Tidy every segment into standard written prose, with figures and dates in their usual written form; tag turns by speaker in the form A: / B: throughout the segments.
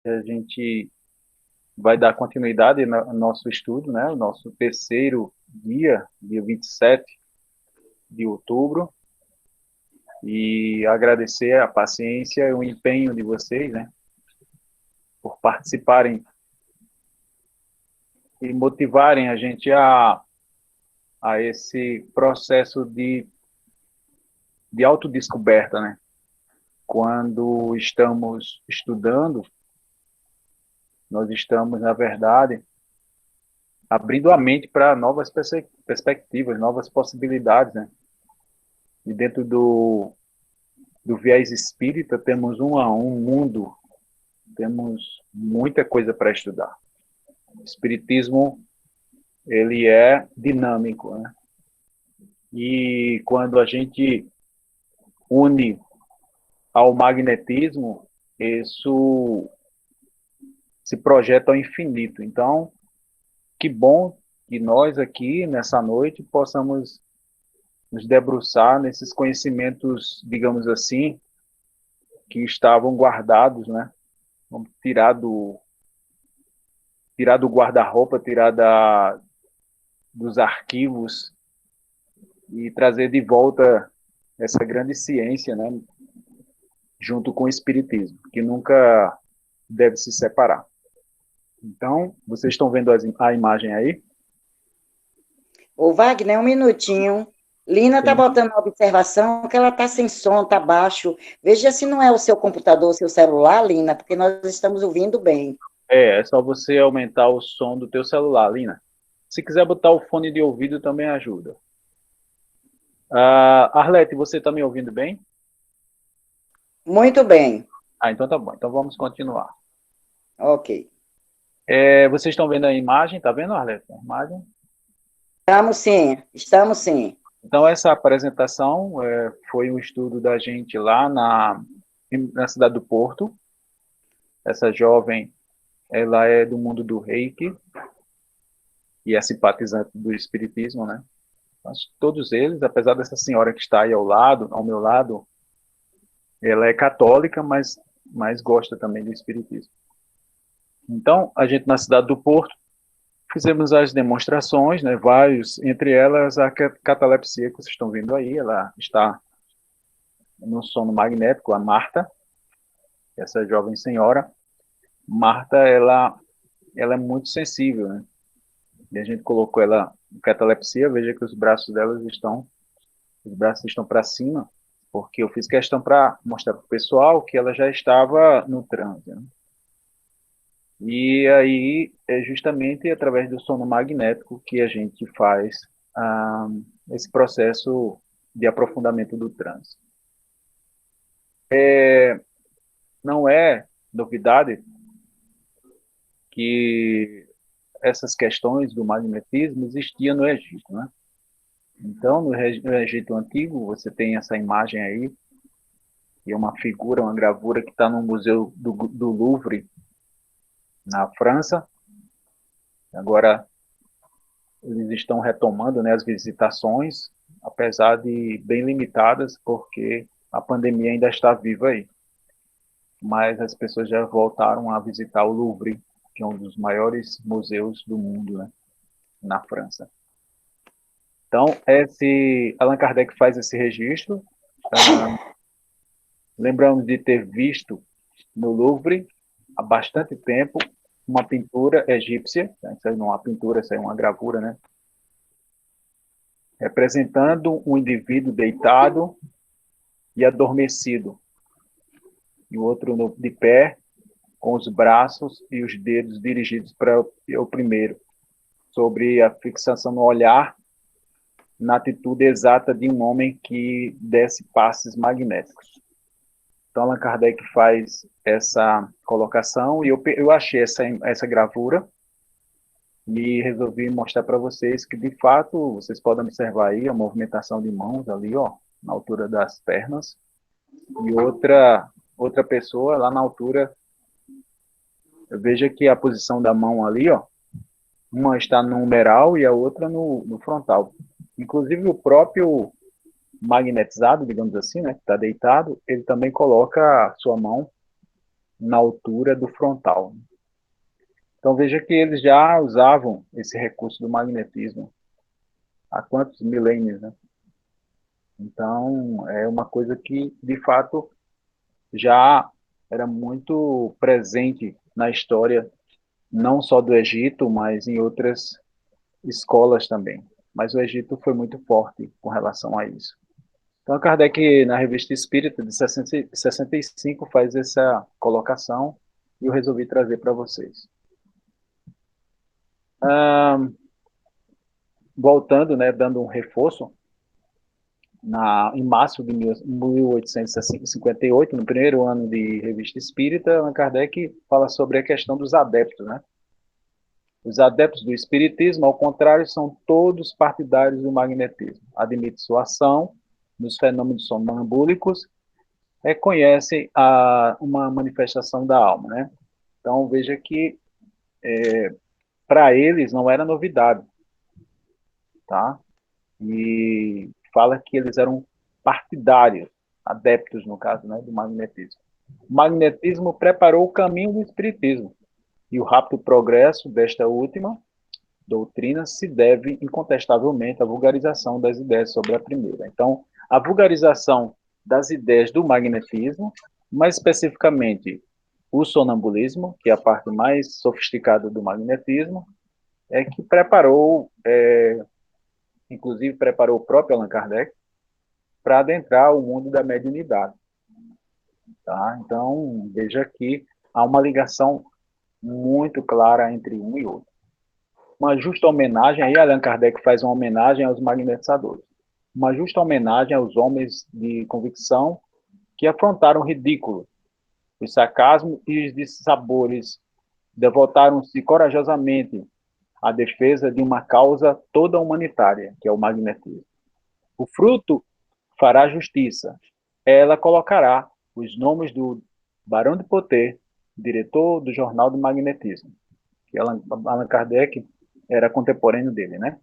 A: A gente vai dar continuidade no nosso estudo, né? O nosso terceiro dia 27 de outubro, e agradecer a paciência e o empenho de vocês, né? Por participarem e motivarem a gente a esse processo de autodescoberta, né? Quando estamos estudando, nós estamos, na verdade, abrindo a mente para novas perspectivas, novas possibilidades, né? E dentro do viés espírita, temos um mundo, temos muita coisa para estudar. O espiritismo, ele é dinâmico, né? E quando a gente une ao magnetismo, isso se projeta ao infinito. Então, que bom que nós aqui, nessa noite, possamos nos debruçar nesses conhecimentos, digamos assim, que estavam guardados, né? Vamos tirar do guarda-roupa, dos arquivos e trazer de volta essa grande ciência, né? Junto com o espiritismo, que nunca deve se separar. Então, vocês estão vendo a imagem aí?
B: Ô, Wagner, um minutinho. Lina está
A: Sim.
B: botando uma observação que ela está sem som, está baixo. Veja se não é o seu computador, o seu celular, Lina, porque nós estamos ouvindo bem.
A: É só você aumentar o som do teu celular, Lina. Se quiser botar o fone de ouvido também ajuda. Arlete, você está me ouvindo bem?
B: Muito bem.
A: Então tá bom. Então vamos continuar.
B: Ok.
A: Vocês estão vendo a imagem? Tá vendo, Arlete? A imagem?
B: Estamos sim, estamos sim.
A: Então essa apresentação foi um estudo da gente lá na cidade do Porto. Essa jovem, ela é do mundo do Reiki e é simpatizante do Espiritismo, né? Acho que todos eles, apesar dessa senhora que está aí ao meu lado, ela é católica, mas gosta também do Espiritismo. Então, a gente na cidade do Porto fizemos as demonstrações, né, vários, entre elas a catalepsia que vocês estão vendo aí, ela está no sono magnético, a Marta, essa jovem senhora. Marta, ela é muito sensível, né? E a gente colocou ela em catalepsia, veja que os braços estão para cima, porque eu fiz questão para mostrar para o pessoal que ela já estava no transe, né? E aí é justamente através do sono magnético que a gente faz ah, esse processo de aprofundamento do transe. Não é novidade que essas questões do magnetismo existiam no Egito, né? Então, no Egito Antigo, você tem essa imagem aí, que é uma figura, uma gravura que está no Museu do Louvre, na França. Agora, eles estão retomando, né, as visitações, apesar de bem limitadas, porque a pandemia ainda está viva aí. Mas as pessoas já voltaram a visitar o Louvre, que é um dos maiores museus do mundo, né, na França. Então, Allan Kardec faz esse registro. Lembramos de ter visto no Louvre, há bastante tempo, uma pintura egípcia, isso aí não é uma pintura, isso aí é uma gravura, né? Representando um indivíduo deitado e adormecido, e o outro de pé, com os braços e os dedos dirigidos para o primeiro, sobre a fixação no olhar, na atitude exata de um homem que desse passes magnéticos. Então, Allan Kardec faz essa colocação e eu achei essa gravura e resolvi mostrar para vocês que, de fato, vocês podem observar aí a movimentação de mãos ali, ó, na altura das pernas, e outra pessoa lá na altura. Veja que a posição da mão ali, ó, uma está no umeral e a outra no frontal. Inclusive o próprio magnetizado, digamos assim, né, que está deitado, ele também coloca a sua mão na altura do frontal. Então veja que eles já usavam esse recurso do magnetismo há quantos milênios, né? Então é uma coisa que, de fato, já era muito presente na história, não só do Egito, mas em outras escolas também. Mas o Egito foi muito forte com relação a isso. Então, Kardec, na Revista Espírita, de 65, faz essa colocação e eu resolvi trazer para vocês. Voltando, né, dando um reforço, em março de 1858, no primeiro ano de Revista Espírita, Allan Kardec fala sobre a questão dos adeptos, né? Os adeptos do espiritismo, ao contrário, são todos partidários do magnetismo. Admitem sua ação nos fenômenos sonambúlicos, reconhecem uma manifestação da alma, né? Então, veja que para eles não era novidade, tá? E fala que eles eram partidários, adeptos, no caso, né, do magnetismo. O magnetismo preparou o caminho do espiritismo, e o rápido progresso desta última doutrina se deve, incontestavelmente, à vulgarização das ideias sobre a primeira. Então, a vulgarização das ideias do magnetismo, mais especificamente o sonambulismo, que é a parte mais sofisticada do magnetismo, é que preparou, inclusive preparou o próprio Allan Kardec para adentrar o mundo da mediunidade. Tá? Então, veja que há uma ligação muito clara entre um e outro. Uma justa homenagem, aí Allan Kardec faz uma homenagem aos magnetizadores. Uma justa homenagem aos homens de convicção que afrontaram o ridículo, os sarcasmos e os dissabores, devotaram-se corajosamente à defesa de uma causa toda humanitária, que é o magnetismo. O fruto fará justiça. Ela colocará os nomes do Barão de Poté, diretor do Jornal do Magnetismo, que Allan Kardec era contemporâneo dele, né?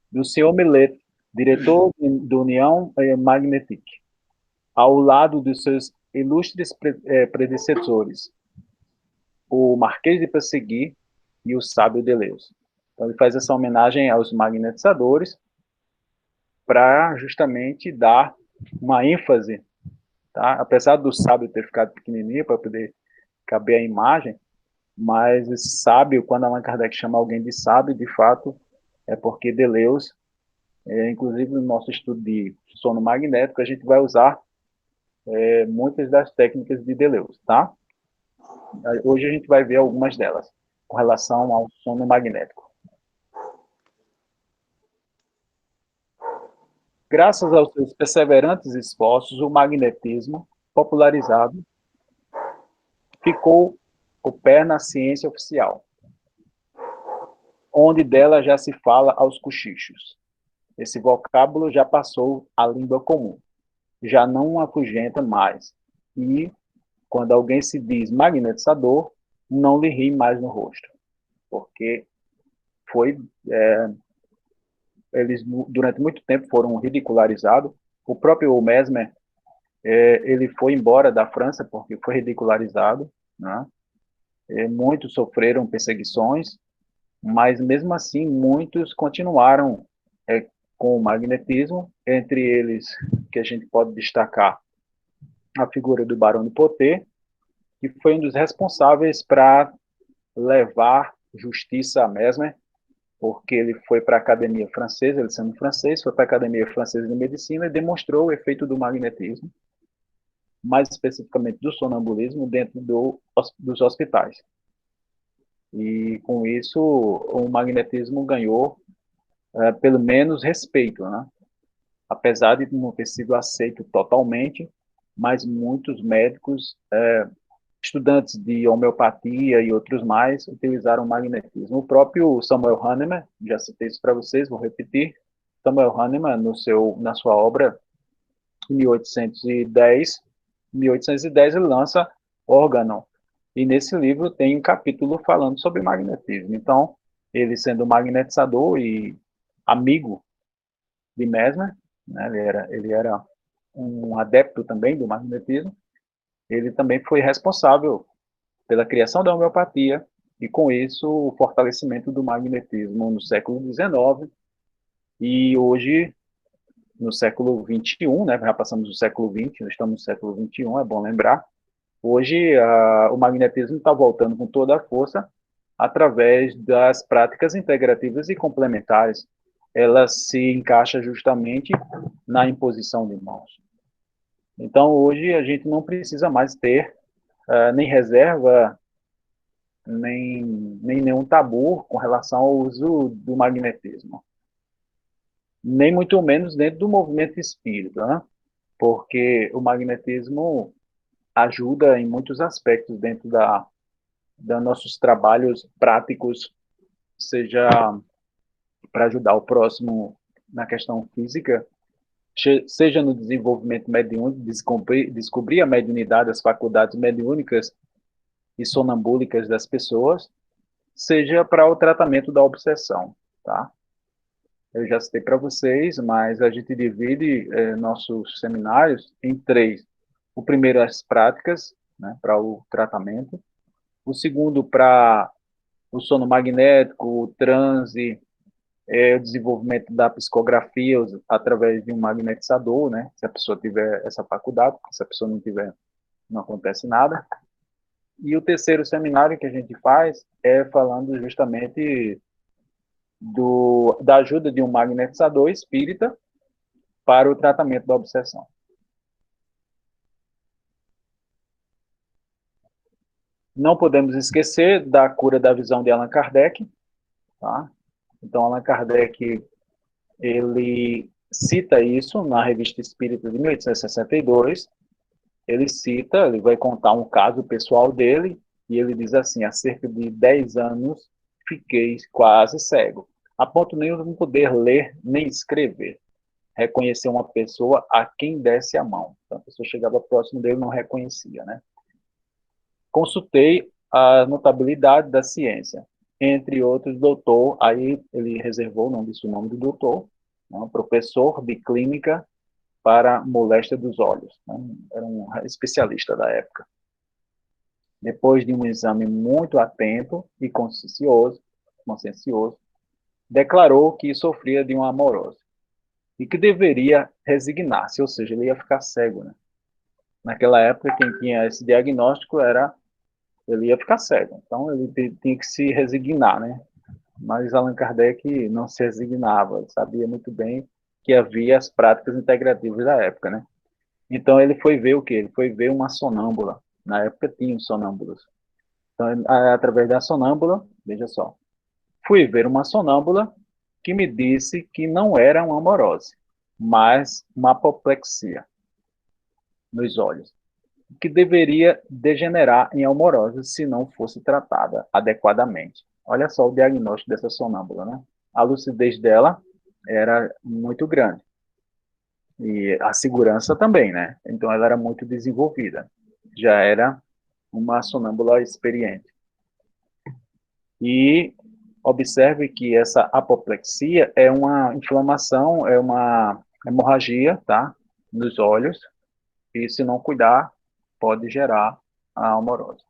A: Do senhor Millet, diretor do União Magnétique, ao lado dos seus ilustres predecessores, o Marquês de Persegui e o Sábio Deleuze. Então ele faz essa homenagem aos magnetizadores para justamente dar uma ênfase, tá? Apesar do sábio ter ficado pequenininho para poder caber a imagem, mas esse sábio, quando Allan Kardec chama alguém de sábio, de fato, é porque Deleuze, inclusive no nosso estudo de sono magnético, a gente vai usar muitas das técnicas de Deleuze, tá? Hoje a gente vai ver algumas delas com relação ao sono magnético. Graças aos seus perseverantes esforços, o magnetismo, popularizado, ficou o pé na ciência oficial, onde dela já se fala aos cochichos. Esse vocábulo já passou à língua comum, já não afugenta mais, e, quando alguém se diz magnetizador, não lhe ri mais no rosto, porque foi, eles durante muito tempo foram ridicularizados. O próprio Mesmer, ele foi embora da França porque foi ridicularizado, né? Muitos sofreram perseguições, mas mesmo assim muitos continuaram com o magnetismo, entre eles que a gente pode destacar a figura do Barão de Poté, que foi um dos responsáveis para levar justiça a Mesmer, porque ele foi para a Academia Francesa, ele sendo francês, foi para a Academia Francesa de Medicina e demonstrou o efeito do magnetismo, mais especificamente do sonambulismo, dentro dos hospitais. E com isso, o magnetismo ganhou, pelo menos, respeito, né? Apesar de não ter sido aceito totalmente, mas muitos médicos, estudantes de homeopatia e outros mais, utilizaram o magnetismo. O próprio Samuel Hahnemann, já citei isso para vocês, vou repetir, Samuel Hahnemann, na sua obra, em 1810, ele lança Órgão, e nesse livro tem um capítulo falando sobre magnetismo. Então, ele sendo magnetizador e amigo de Mesmer, né, ele era um adepto também do magnetismo, ele também foi responsável pela criação da homeopatia e, com isso, o fortalecimento do magnetismo no século XIX e hoje, no século XXI, né, já passamos do século XX, nós estamos no século XXI, é bom lembrar, hoje o magnetismo está voltando com toda a força através das práticas integrativas e complementares. Ela se encaixa justamente na imposição de mãos. Então, hoje, a gente não precisa mais ter nem reserva, nem nenhum tabu com relação ao uso do magnetismo. Nem muito menos dentro do movimento espírita, né? Porque o magnetismo ajuda em muitos aspectos dentro da nossos trabalhos práticos, seja para ajudar o próximo na questão física, seja no desenvolvimento mediúnico, descobrir a mediunidade, as faculdades mediúnicas e sonambúlicas das pessoas, seja para o tratamento da obsessão, tá? Eu já citei para vocês, mas a gente divide nossos seminários em três. O primeiro, as práticas, né, para o tratamento. O segundo, para o sono magnético, o transe, o desenvolvimento da psicografia através de um magnetizador, né? Se a pessoa tiver essa faculdade, se a pessoa não tiver, não acontece nada. E o terceiro seminário que a gente faz é falando justamente da ajuda de um magnetizador espírita para o tratamento da obsessão. Não podemos esquecer da cura da visão de Allan Kardec, tá? Então, Allan Kardec, ele cita isso na Revista Espírita de 1862, ele vai contar um caso pessoal dele, e ele diz assim: há cerca de 10 anos fiquei quase cego, a ponto nem de não poder ler nem escrever. Reconhecer uma pessoa a quem desse a mão. Então, a pessoa chegava próximo dele e não reconhecia, né? Consultei a notabilidade da ciência, entre outros, doutor, aí ele reservou, não disse o nome do doutor, né, professor de clínica para moléstia dos olhos, né? Era um especialista da época. Depois de um exame muito atento e consciencioso, declarou que sofria de uma amorose e que deveria resignar-se, ou seja, ele ia ficar cego, né? Naquela época, quem tinha esse diagnóstico ele ia ficar cego, então ele tinha que se resignar, né? Mas Allan Kardec não se resignava, ele sabia muito bem que havia as práticas integrativas da época, né? Então ele foi ver o quê? Ele foi ver uma sonâmbula. Na época tinha os sonâmbulos. Então, através da sonâmbula, veja só, fui ver uma sonâmbula que me disse que não era uma amorose, mas uma apoplexia nos olhos, que deveria degenerar em amorose se não fosse tratada adequadamente. Olha só o diagnóstico dessa sonâmbula, né? A lucidez dela era muito grande. E a segurança também, né? Então ela era muito desenvolvida. Já era uma sonâmbula experiente. E observe que essa apoplexia é uma inflamação, é uma hemorragia, tá? Nos olhos, e se não cuidar, pode gerar a amorose.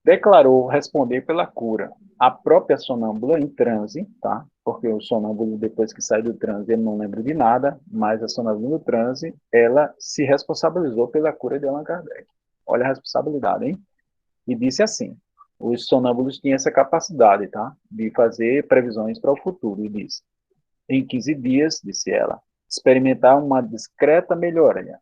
A: Declarou responder pela cura a própria sonâmbula em transe, tá? Porque o sonâmbulo, depois que sai do transe, ele não lembra de nada, mas a sonâmbula no transe, ela se responsabilizou pela cura de Allan Kardec. Olha a responsabilidade, hein? E disse assim: os sonâmbulos tinham essa capacidade, tá? De fazer previsões para o futuro. E disse: em 15 dias, disse ela, experimentar uma discreta melhora.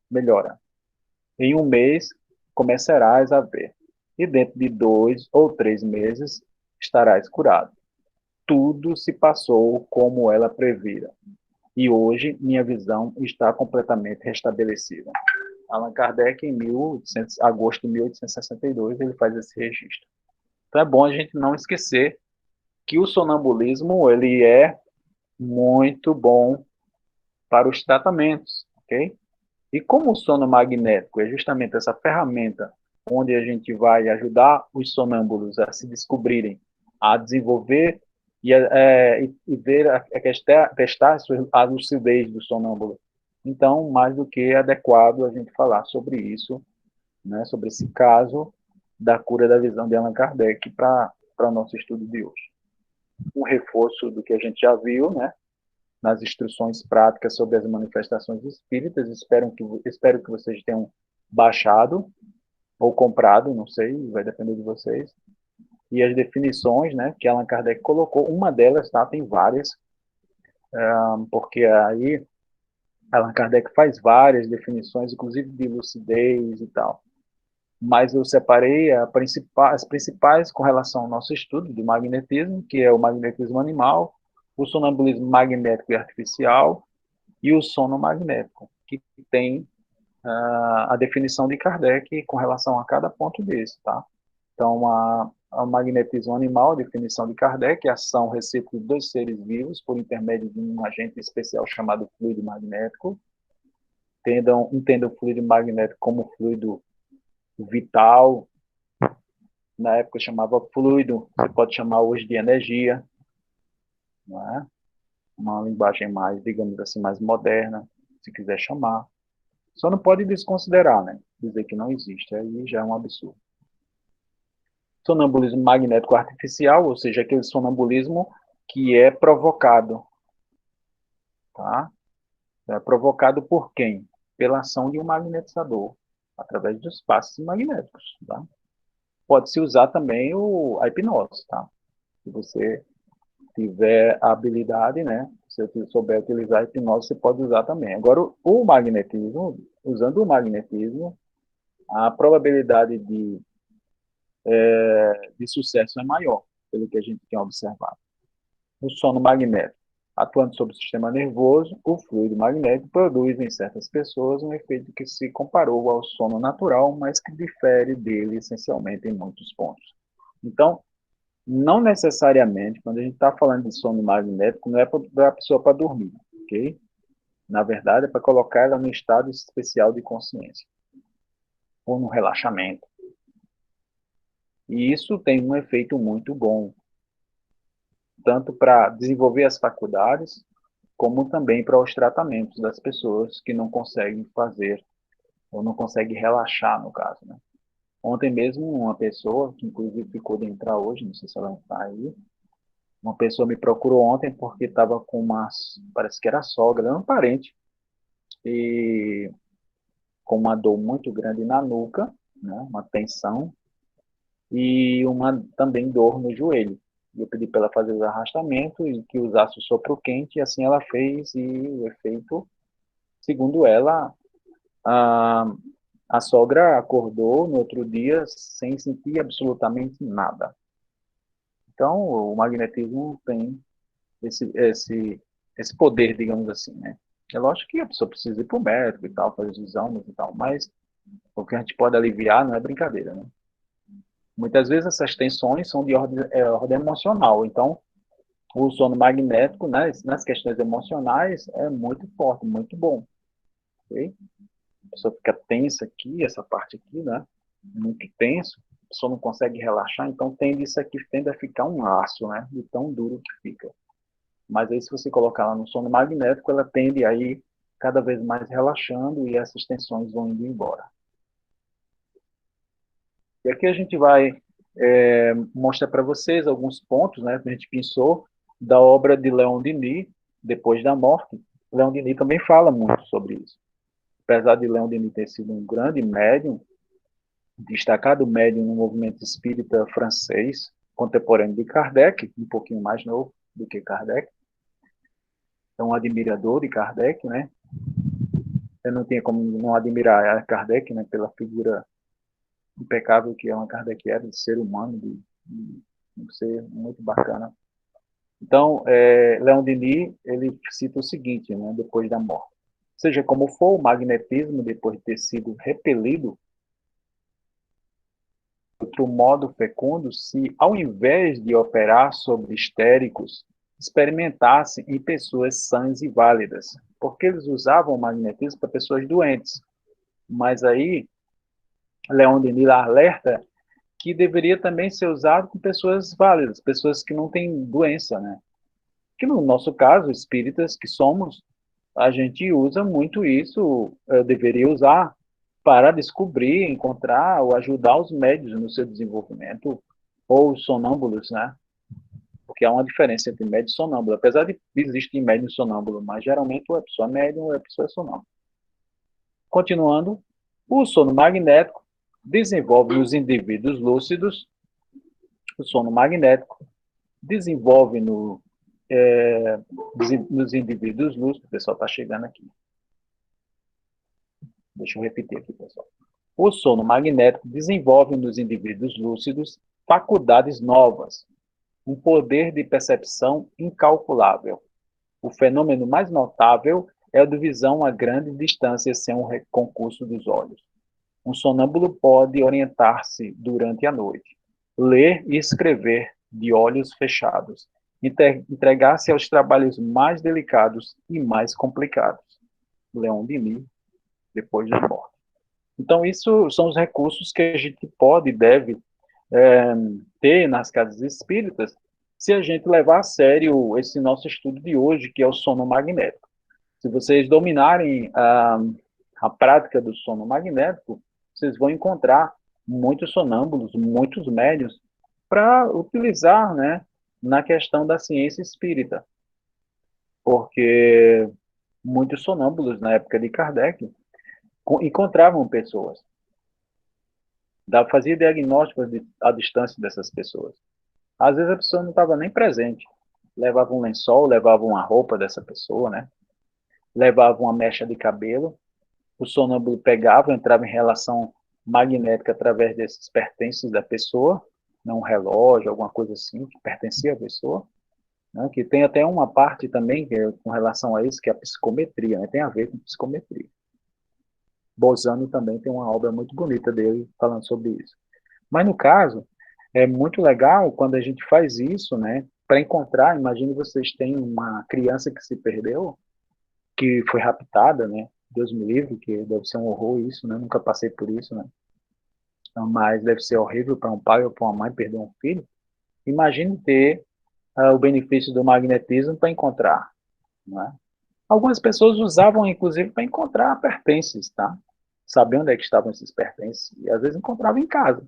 A: Em um mês, começarás a ver. E dentro de 2 ou 3 meses, estarás curado. Tudo se passou como ela previra. E hoje, minha visão está completamente restabelecida. Allan Kardec, em agosto de 1862, ele faz esse registro. Então é bom a gente não esquecer que o sonambulismo ele é muito bom para os tratamentos, ok? E como o sono magnético é justamente essa ferramenta onde a gente vai ajudar os sonâmbulos a se descobrirem, a desenvolver e ver, testar a lucidez do sonâmbulo Então, mais do que adequado a gente falar sobre isso, né, sobre esse caso da cura da visão de Allan Kardec para o nosso estudo de hoje. Um reforço do que a gente já viu, né, nas instruções práticas sobre as manifestações espíritas. Espero que vocês tenham baixado ou comprado, não sei, vai depender de vocês. E as definições, né, que Allan Kardec colocou, uma delas, tá, tem várias, porque aí Allan Kardec faz várias definições, inclusive de lucidez e tal. Mas eu separei as principais com relação ao nosso estudo do magnetismo, que é o magnetismo animal, o sonambulismo magnético e artificial e o sono magnético, que tem a definição de Kardec com relação a cada ponto desse, tá? Então, a magnetismo animal, a definição de Kardec, é a ação recíproca de dois seres vivos por intermédio de um agente especial chamado fluido magnético. Entendam o fluido magnético como fluido vital, na época chamava fluido, você pode chamar hoje de energia, não é? Uma linguagem mais, digamos assim, mais moderna, se quiser chamar. Só não pode desconsiderar, né? Dizer que não existe, aí já é um absurdo. Sonambulismo magnético artificial, ou seja, aquele sonambulismo que é provocado, tá? É provocado por quem? Pela ação de um magnetizador, através dos passos magnéticos, tá? Pode-se usar também a hipnose, tá? Se você tiver a habilidade, né? Se você souber utilizar a hipnose, você pode usar também. Agora, o magnetismo, usando o magnetismo, a probabilidade de sucesso é maior, pelo que a gente tem observado. O sono magnético. Atuando sobre o sistema nervoso, o fluido magnético produz em certas pessoas um efeito que se comparou ao sono natural, mas que difere dele essencialmente em muitos pontos. Então, não necessariamente, quando a gente está falando de sono magnético, não é para a pessoa para dormir, ok? Na verdade, é para colocar ela no estado especial de consciência, ou no relaxamento. E isso tem um efeito muito bom, tanto para desenvolver as faculdades, como também para os tratamentos das pessoas que não conseguem fazer, ou não conseguem relaxar, no caso, né? Ontem mesmo, uma pessoa, que inclusive ficou de entrar hoje, não sei se ela está aí, uma pessoa me procurou ontem porque estava com parece que era sogra, um parente, e com uma dor muito grande na nuca, né, uma tensão, e uma também dor no joelho. Eu pedi para ela fazer os arrastamentos e que usasse o sopro quente, e assim ela fez, e o efeito, segundo ela, a, a sogra acordou no outro dia sem sentir absolutamente nada. Então, o magnetismo tem esse poder, digamos assim, né? É lógico que a pessoa precisa ir para o médico e tal, fazer os exames e tal, mas o que a gente pode aliviar não é brincadeira, né? Muitas vezes essas tensões são de ordem emocional, então o sono magnético, né, nas questões emocionais, é muito forte, muito bom, ok? A pessoa fica tensa aqui, essa parte aqui, né, muito tenso, a pessoa não consegue relaxar, então isso aqui tende a ficar um laço, né, de tão duro que fica. Mas aí, se você colocar ela no sono magnético, ela tende a ir cada vez mais relaxando e essas tensões vão indo embora. E aqui a gente vai mostrar para vocês alguns pontos, né, que a gente pensou da obra de Leon Denis, Depois da Morte. Leon Denis também fala muito sobre isso. Apesar de Leon Denis ter sido um grande médium, destacado médium no movimento espírita francês, contemporâneo de Kardec, um pouquinho mais novo do que Kardec, é um admirador de Kardec, né? Eu não tinha como não admirar a Kardec, né, pela figura impecável que Allan Kardec era, de ser humano, de um ser muito bacana. Então, Leon Denis, ele cita o seguinte, né, depois da morte. Seja como for, o magnetismo, depois de ter sido repelido, de outro modo fecundo, se ao invés de operar sobre histéricos, experimentasse em pessoas sãs e válidas, porque eles usavam o magnetismo para pessoas doentes. Mas aí, Leon Denis alerta que deveria também ser usado com pessoas válidas, pessoas que não têm doença, né? Que no nosso caso, espíritas que somos, a gente usa muito isso, deveria usar para descobrir, encontrar ou ajudar os médios no seu desenvolvimento, ou os sonâmbulos, né? Porque há uma diferença entre médio e sonâmbulo. Apesar de existir médio e sonâmbulo, mas geralmente ou a pessoa é médium ou a pessoa é sonâmbulo. Continuando, o sono magnético desenvolve nos indivíduos lúcidos, o sono magnético desenvolve nos indivíduos lúcidos, o pessoal está chegando aqui. Deixa eu repetir aqui, pessoal. O sono magnético desenvolve nos indivíduos lúcidos faculdades novas, um poder de percepção incalculável. O fenômeno mais notável é o de visão a grande distância sem um concurso dos olhos. Um sonâmbulo pode orientar-se durante a noite, ler e escrever de olhos fechados, entregar-se aos trabalhos mais delicados e mais complicados. Leon Denis, depois da morte. Então, isso são os recursos que a gente pode e deve ter nas casas espíritas, se a gente levar a sério esse nosso estudo de hoje, que é o sono magnético. Se vocês dominarem a prática do sono magnético, vocês vão encontrar muitos sonâmbulos, muitos médios, para utilizar, né, na questão da ciência espírita. Porque muitos sonâmbulos, na época de Kardec, encontravam pessoas. Fazia diagnósticos à distância dessas pessoas. Às vezes a pessoa não estava nem presente. Levava um lençol, levava uma roupa dessa pessoa, né? Levava uma mecha de cabelo. O sonâmbulo pegava, entrava em relação magnética através desses pertences da pessoa, não um relógio, alguma coisa assim, que pertencia à pessoa. Né? Que tem até uma parte também que é com relação a isso, que é a psicometria, né? Tem a ver com psicometria. Bozano também tem uma obra muito bonita dele falando sobre isso. Mas no caso, é muito legal quando a gente faz isso, né? Para encontrar, imagine vocês têm uma criança que se perdeu, que foi raptada, né? Deus me livre, que deve ser um horror isso, né? Nunca passei por isso, né? Mas deve ser horrível para um pai ou para uma mãe perder um filho. Imagine ter o benefício do magnetismo para encontrar, né? Algumas pessoas usavam, inclusive, para encontrar pertences, tá? Saber onde é que estavam esses pertences. E às vezes encontravam em casa.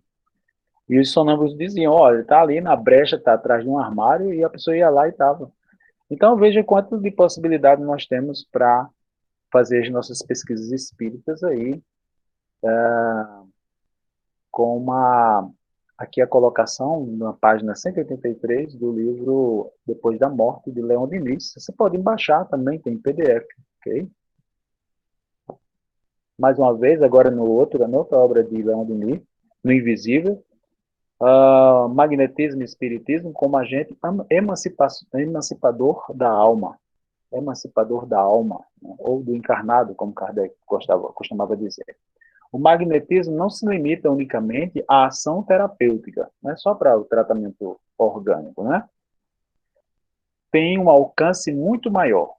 A: E os sonâmbulos diziam, olha, está ali na brecha, está atrás de um armário, e a pessoa ia lá e estava. Então veja quanto de possibilidade nós temos para fazer as nossas pesquisas espíritas aí, com aqui a colocação, na página 183 do livro Depois da Morte, de Leon Denis. Você pode baixar também, tem PDF, ok? Mais uma vez, agora na outra obra de Leon Denis, No Invisível, magnetismo e espiritismo como agente emancipador da alma. Emancipador da alma, né? Ou do encarnado, como Kardec costumava dizer. O magnetismo não se limita unicamente à ação terapêutica, não é só para o tratamento orgânico, né? Tem um alcance muito maior.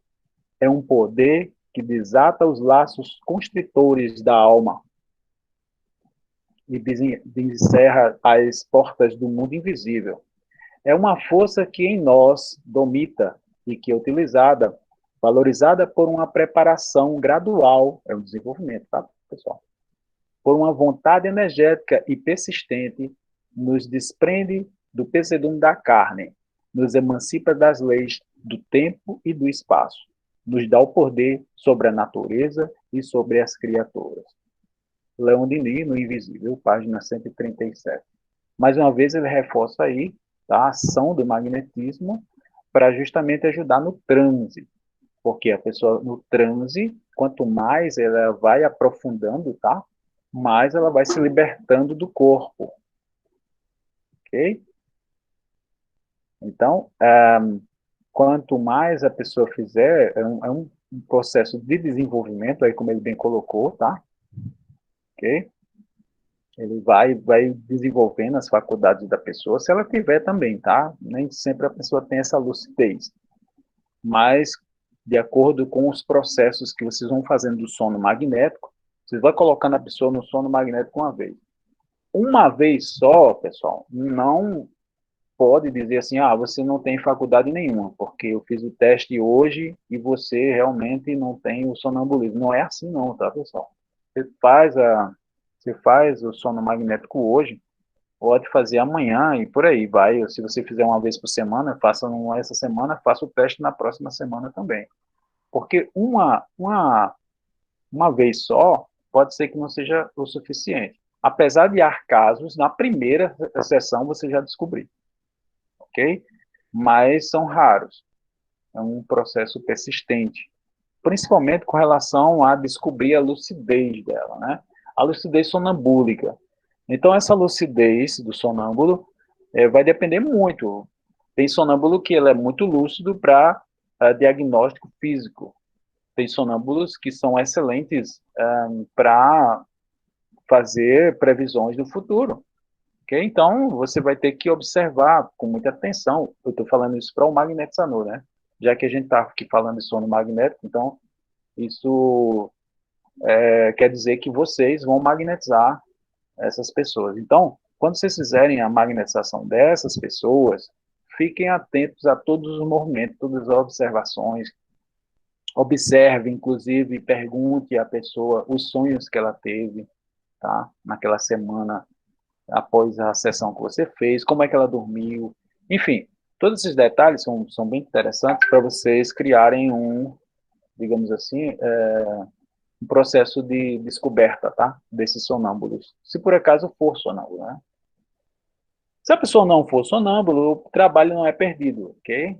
A: É um poder que desata os laços constritores da alma e desencerra as portas do mundo invisível. É uma força que em nós domita e que é utilizada, valorizada por uma preparação gradual, é um desenvolvimento, tá, pessoal? Por uma vontade energética e persistente, nos desprende do pesedume da carne, nos emancipa das leis do tempo e do espaço, nos dá o poder sobre a natureza e sobre as criaturas. Leon Denis, No Invisível, página 137. Mais uma vez, ele reforça aí, tá, a ação do magnetismo para justamente ajudar no transe, porque a pessoa no transe, quanto mais ela vai aprofundando, tá, mais ela vai se libertando do corpo, ok? Então, quanto mais a pessoa fizer, é um processo de desenvolvimento, aí como ele bem colocou, tá? Ok? Ele vai desenvolvendo as faculdades da pessoa, se ela tiver também, tá? Nem sempre a pessoa tem essa lucidez. Mas, de acordo com os processos que vocês vão fazendo do sono magnético, vocês vão colocando a pessoa no sono magnético uma vez. Uma vez só, pessoal, não pode dizer assim, ah, você não tem faculdade nenhuma, porque eu fiz o teste hoje e você realmente não tem o sonambulismo. Não é assim não, tá, pessoal? Você faz o sono magnético hoje, pode fazer amanhã e por aí vai. Se você fizer uma vez por semana, faça essa semana, faça o teste na próxima semana também. Porque uma vez só, pode ser que não seja o suficiente. Apesar de há casos, na primeira sessão você já descobriu, ok? Mas são raros. É um processo persistente, principalmente com relação a descobrir a lucidez dela, né? A lucidez sonambúlica. Então, essa lucidez do sonâmbulo vai depender muito. Tem sonâmbulo que ele é muito lúcido para diagnóstico físico. Tem sonâmbulos que são excelentes para fazer previsões do futuro. Okay? Então, você vai ter que observar com muita atenção. Eu estou falando isso para o magnetizador, né? Já que a gente está aqui falando de sono magnético, então isso quer dizer que vocês vão magnetizar essas pessoas. Então, quando vocês fizerem a magnetização dessas pessoas, fiquem atentos a todos os movimentos, todas as observações. Observe, inclusive, pergunte à pessoa os sonhos que ela teve, tá? Naquela semana após a sessão que você fez, como é que ela dormiu, enfim, todos esses detalhes são bem interessantes para vocês criarem digamos assim, um processo de descoberta, tá? Desses sonâmbulos, se por acaso for sonâmbulo, né? Se a pessoa não for sonâmbulo, o trabalho não é perdido, ok?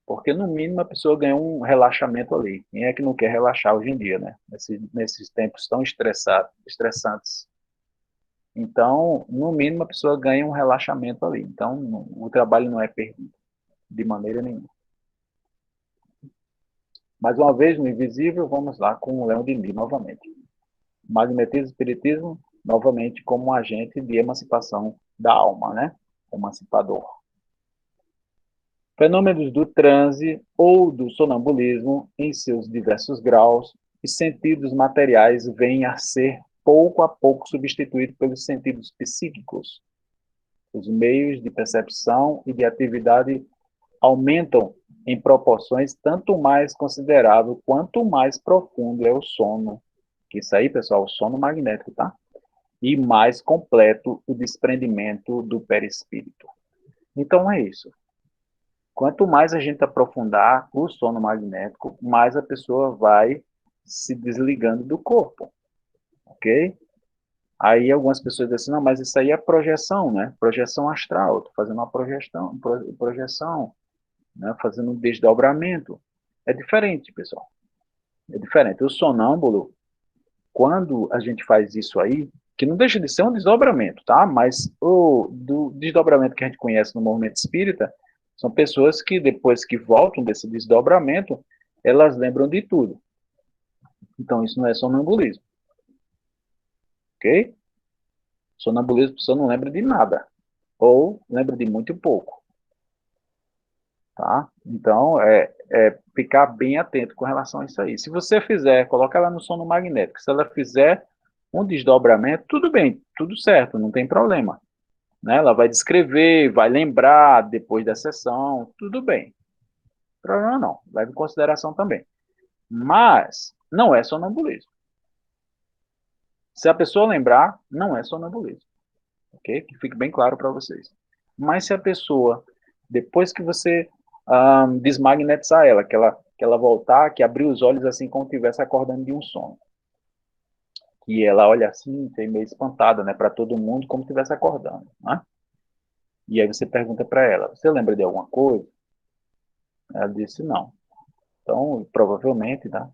A: Porque, no mínimo, a pessoa ganha um relaxamento ali. Quem é que não quer relaxar hoje em dia, né? Nesses tempos tão estressantes. Então, no mínimo, a pessoa ganha um relaxamento ali. Então, o trabalho não é perdido, de maneira nenhuma. Mais uma vez, no invisível, vamos lá com o Leão Denis novamente. Magnetismo e espiritismo, novamente, como um agente de emancipação da alma, né? Emancipador. Fenômenos do transe ou do sonambulismo, em seus diversos graus e sentidos materiais, vêm a ser pouco a pouco substituídos pelos sentidos psíquicos. Os meios de percepção e de atividade aumentam em proporções tanto mais considerável quanto mais profundo é o sono. Isso aí, pessoal, o sono magnético, tá? E mais completo o desprendimento do perispírito. Então é isso. Quanto mais a gente aprofundar o sono magnético, mais a pessoa vai se desligando do corpo, ok? Aí algumas pessoas dizem assim, não, mas isso aí é projeção, né? Projeção astral, estou fazendo uma projeção, né? Fazendo um desdobramento. É diferente, pessoal. É diferente. O sonâmbulo, quando a gente faz isso aí, que não deixa de ser um desdobramento, tá? Mas do desdobramento que a gente conhece no movimento espírita, são pessoas que depois que voltam desse desdobramento, elas lembram de tudo. Então isso não é sonambulismo. Ok? Sonambulismo, a pessoa não lembra de nada. Ou lembra de muito pouco. Tá? Então, ficar bem atento com relação a isso aí. Se você fizer, coloca ela no sono magnético. Se ela fizer um desdobramento, tudo bem, tudo certo, não tem problema. Né? Ela vai descrever, vai lembrar depois da sessão, tudo bem. Problema não, leve em consideração também. Mas não é sonambulismo. Se a pessoa lembrar, não é sonambulismo. Ok? Que fique bem claro para vocês. Mas se a pessoa, depois que você desmagnetizar ela, que ela voltar, que abrir os olhos assim como estivesse acordando de um sono. E ela olha assim, tem meio espantada, né, para todo mundo, como se estivesse acordando, né? E aí você pergunta para ela, você lembra de alguma coisa? Ela disse não. Então, provavelmente, tá?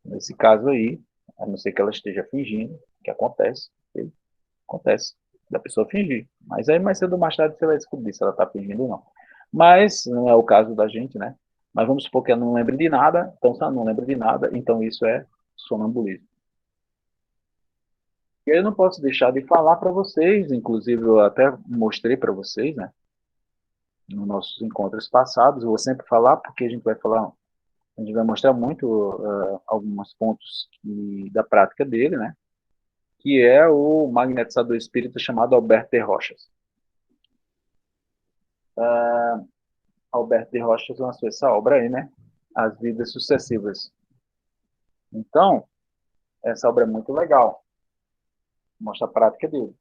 A: Nesse caso aí, a não ser que ela esteja fingindo, que acontece, acontece, da pessoa fingir. Mas aí mais cedo ou mais tarde você vai descobrir se ela está fingindo ou não. Mas não é o caso da gente, né? Mas vamos supor que ela não lembre de nada, então se ela não lembra de nada, então isso é sonambulismo. E eu não posso deixar de falar para vocês, inclusive eu até mostrei para vocês, né? Nos nossos encontros passados, eu vou sempre falar, porque a gente vai mostrar muito alguns pontos da prática dele, né? Que é o magnetizador espírita chamado Alberto de Rochas. Alberto de Rocha lançou essa obra aí, né? As Vidas Sucessivas. Então, essa obra é muito legal. Mostra a prática dele.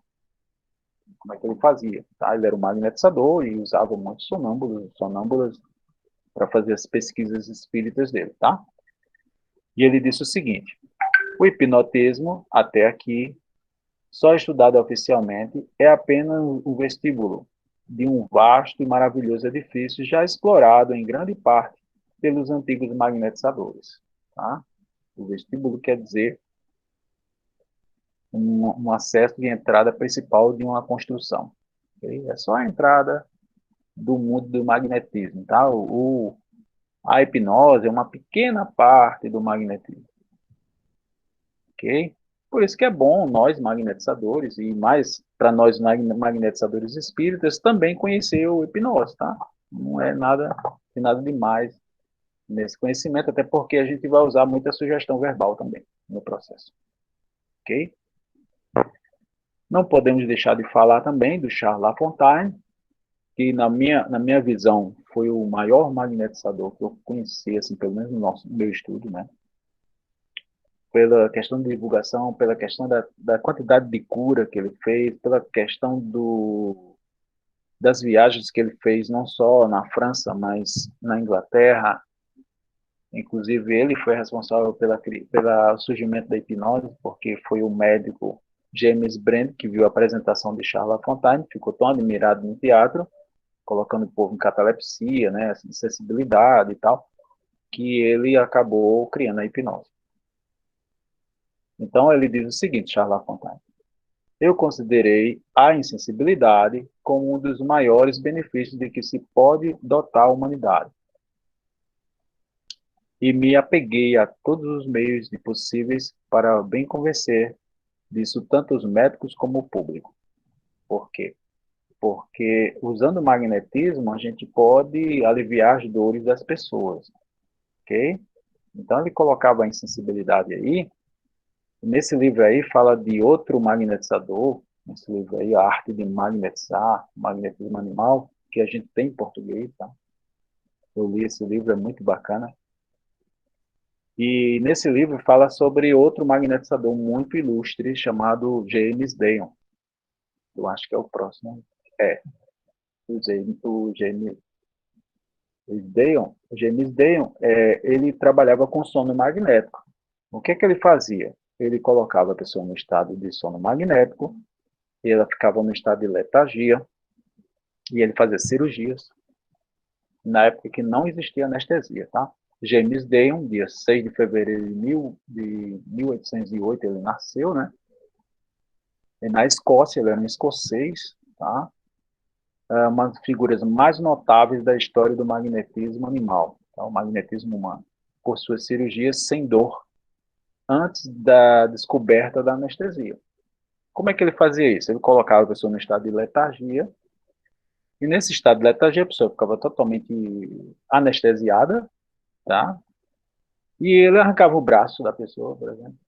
A: Como é que ele fazia. Tá? Ele era um magnetizador e usava muitos sonâmbulas para fazer as pesquisas espíritas dele. Tá? E ele disse o seguinte: o hipnotismo, até aqui, só estudado oficialmente, é apenas o vestíbulo de um vasto e maravilhoso edifício já explorado em grande parte pelos antigos magnetizadores. Tá? O vestíbulo quer dizer um acesso de entrada principal de uma construção. Okay? É só a entrada do mundo do magnetismo. Tá? A hipnose é uma pequena parte do magnetismo. Ok? Por isso que é bom nós, magnetizadores, e mais para nós, magnetizadores espíritas, também conhecer o hipnose, tá? Não é nada, nada demais nesse conhecimento, até porque a gente vai usar muita sugestão verbal também no processo. Ok? Não podemos deixar de falar também do Charles Lafontaine, que na minha visão foi o maior magnetizador que eu conheci, assim, pelo menos no meu estudo, né? Pela questão de divulgação, pela questão da quantidade de cura que ele fez, pela questão das viagens que ele fez, não só na França, mas na Inglaterra. Inclusive, ele foi responsável pelo surgimento da hipnose, porque foi o médico James Brand que viu a apresentação de Charles Lafontaine, ficou tão admirado no teatro, colocando o povo em catalepsia, né, insensibilidade e tal, que ele acabou criando a hipnose. Então, ele diz o seguinte, Charles Lafontaine: eu considerei a insensibilidade como um dos maiores benefícios de que se pode dotar a humanidade. E me apeguei a todos os meios possíveis para bem convencer disso tanto os médicos como o público. Por quê? Porque usando o magnetismo a gente pode aliviar as dores das pessoas, ok? Então ele colocava a insensibilidade aí. Nesse livro aí fala de outro magnetizador, nesse livro aí, A Arte de Magnetizar, Magnetismo Animal, que a gente tem em português, tá? Eu li esse livro, é muito bacana. E nesse livro fala sobre outro magnetizador muito ilustre chamado James Deon. Eu acho que é o próximo. É, o James Deon, ele trabalhava com sono magnético. O que ele fazia? Ele colocava a pessoa no estado de sono magnético, e ela ficava no estado de letargia, e ele fazia cirurgias, na época que não existia anestesia, tá? James Deon, dia 6 de fevereiro de 1808, ele nasceu, né? E na Escócia, ele era um escocês, tá? É uma das figuras mais notáveis da história do magnetismo animal, tá? O magnetismo humano, por suas cirurgias sem dor, antes da descoberta da anestesia. Como é que ele fazia isso? Ele colocava a pessoa no estado de letargia, e nesse estado de letargia a pessoa ficava totalmente anestesiada, tá? E ele arrancava o braço da pessoa, por exemplo,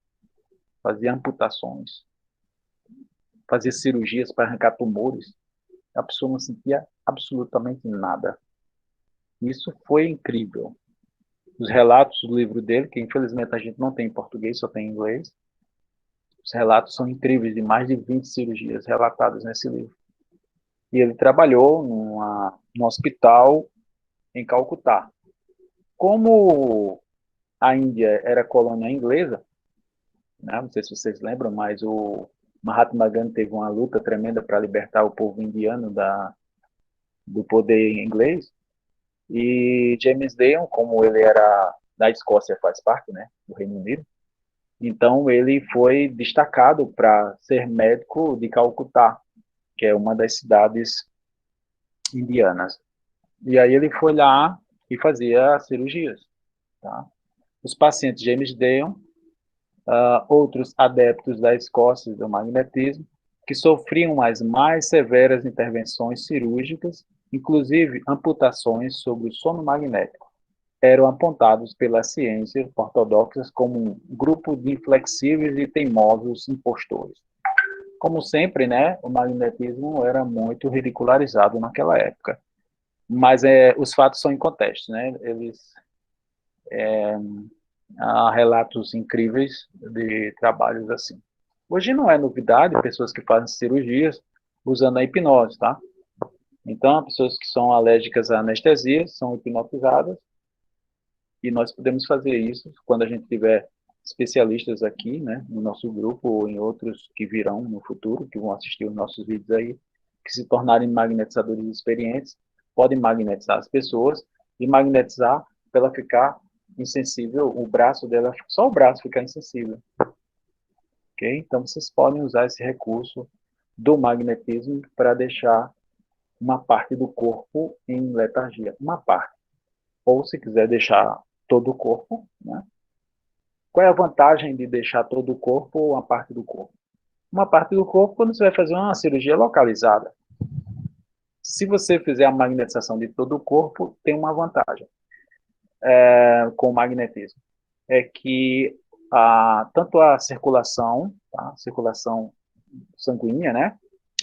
A: fazia amputações, fazia cirurgias para arrancar tumores. A pessoa não sentia absolutamente nada. Isso foi incrível. Os relatos do livro dele, que infelizmente a gente não tem em português, só tem em inglês, os relatos são incríveis, de mais de 20 cirurgias relatadas nesse livro. E ele trabalhou num hospital em Calcutá. Como a Índia era colônia inglesa, né, não sei se vocês lembram, mas o Mahatma Gandhi teve uma luta tremenda para libertar o povo indiano do poder inglês. E James Deon, como ele era da Escócia, faz parte, né, do Reino Unido, então ele foi destacado para ser médico de Calcutá, que é uma das cidades indianas. E aí ele foi lá e fazia cirurgias. Tá? Os pacientes James Deon, outros adeptos da Escócia do magnetismo, que sofriam as mais severas intervenções cirúrgicas, inclusive amputações sobre o sono magnético, eram apontados pela ciência ortodoxa como um grupo de inflexíveis e teimosos impostores. Como sempre, né, o magnetismo era muito ridicularizado naquela época. Mas os fatos são incontestes, né? Há relatos incríveis de trabalhos assim. Hoje não é novidade pessoas que fazem cirurgias usando a hipnose, tá? Então, pessoas que são alérgicas à anestesia são hipnotizadas e nós podemos fazer isso quando a gente tiver especialistas aqui, né, no nosso grupo ou em outros que virão no futuro, que vão assistir os nossos vídeos aí, que se tornarem magnetizadores experientes, podem magnetizar as pessoas e magnetizar para ela ficar insensível, o braço dela, só o braço ficar insensível. Ok? Então, vocês podem usar esse recurso do magnetismo para deixar uma parte do corpo em letargia. Uma parte. Ou, se quiser deixar todo o corpo, né? Qual é a vantagem de deixar todo o corpo ou uma parte do corpo? Uma parte do corpo quando você vai fazer uma cirurgia localizada. Se você fizer a magnetização de todo o corpo, tem uma vantagem com o magnetismo. É que tanto a circulação, tá? A circulação sanguínea, né?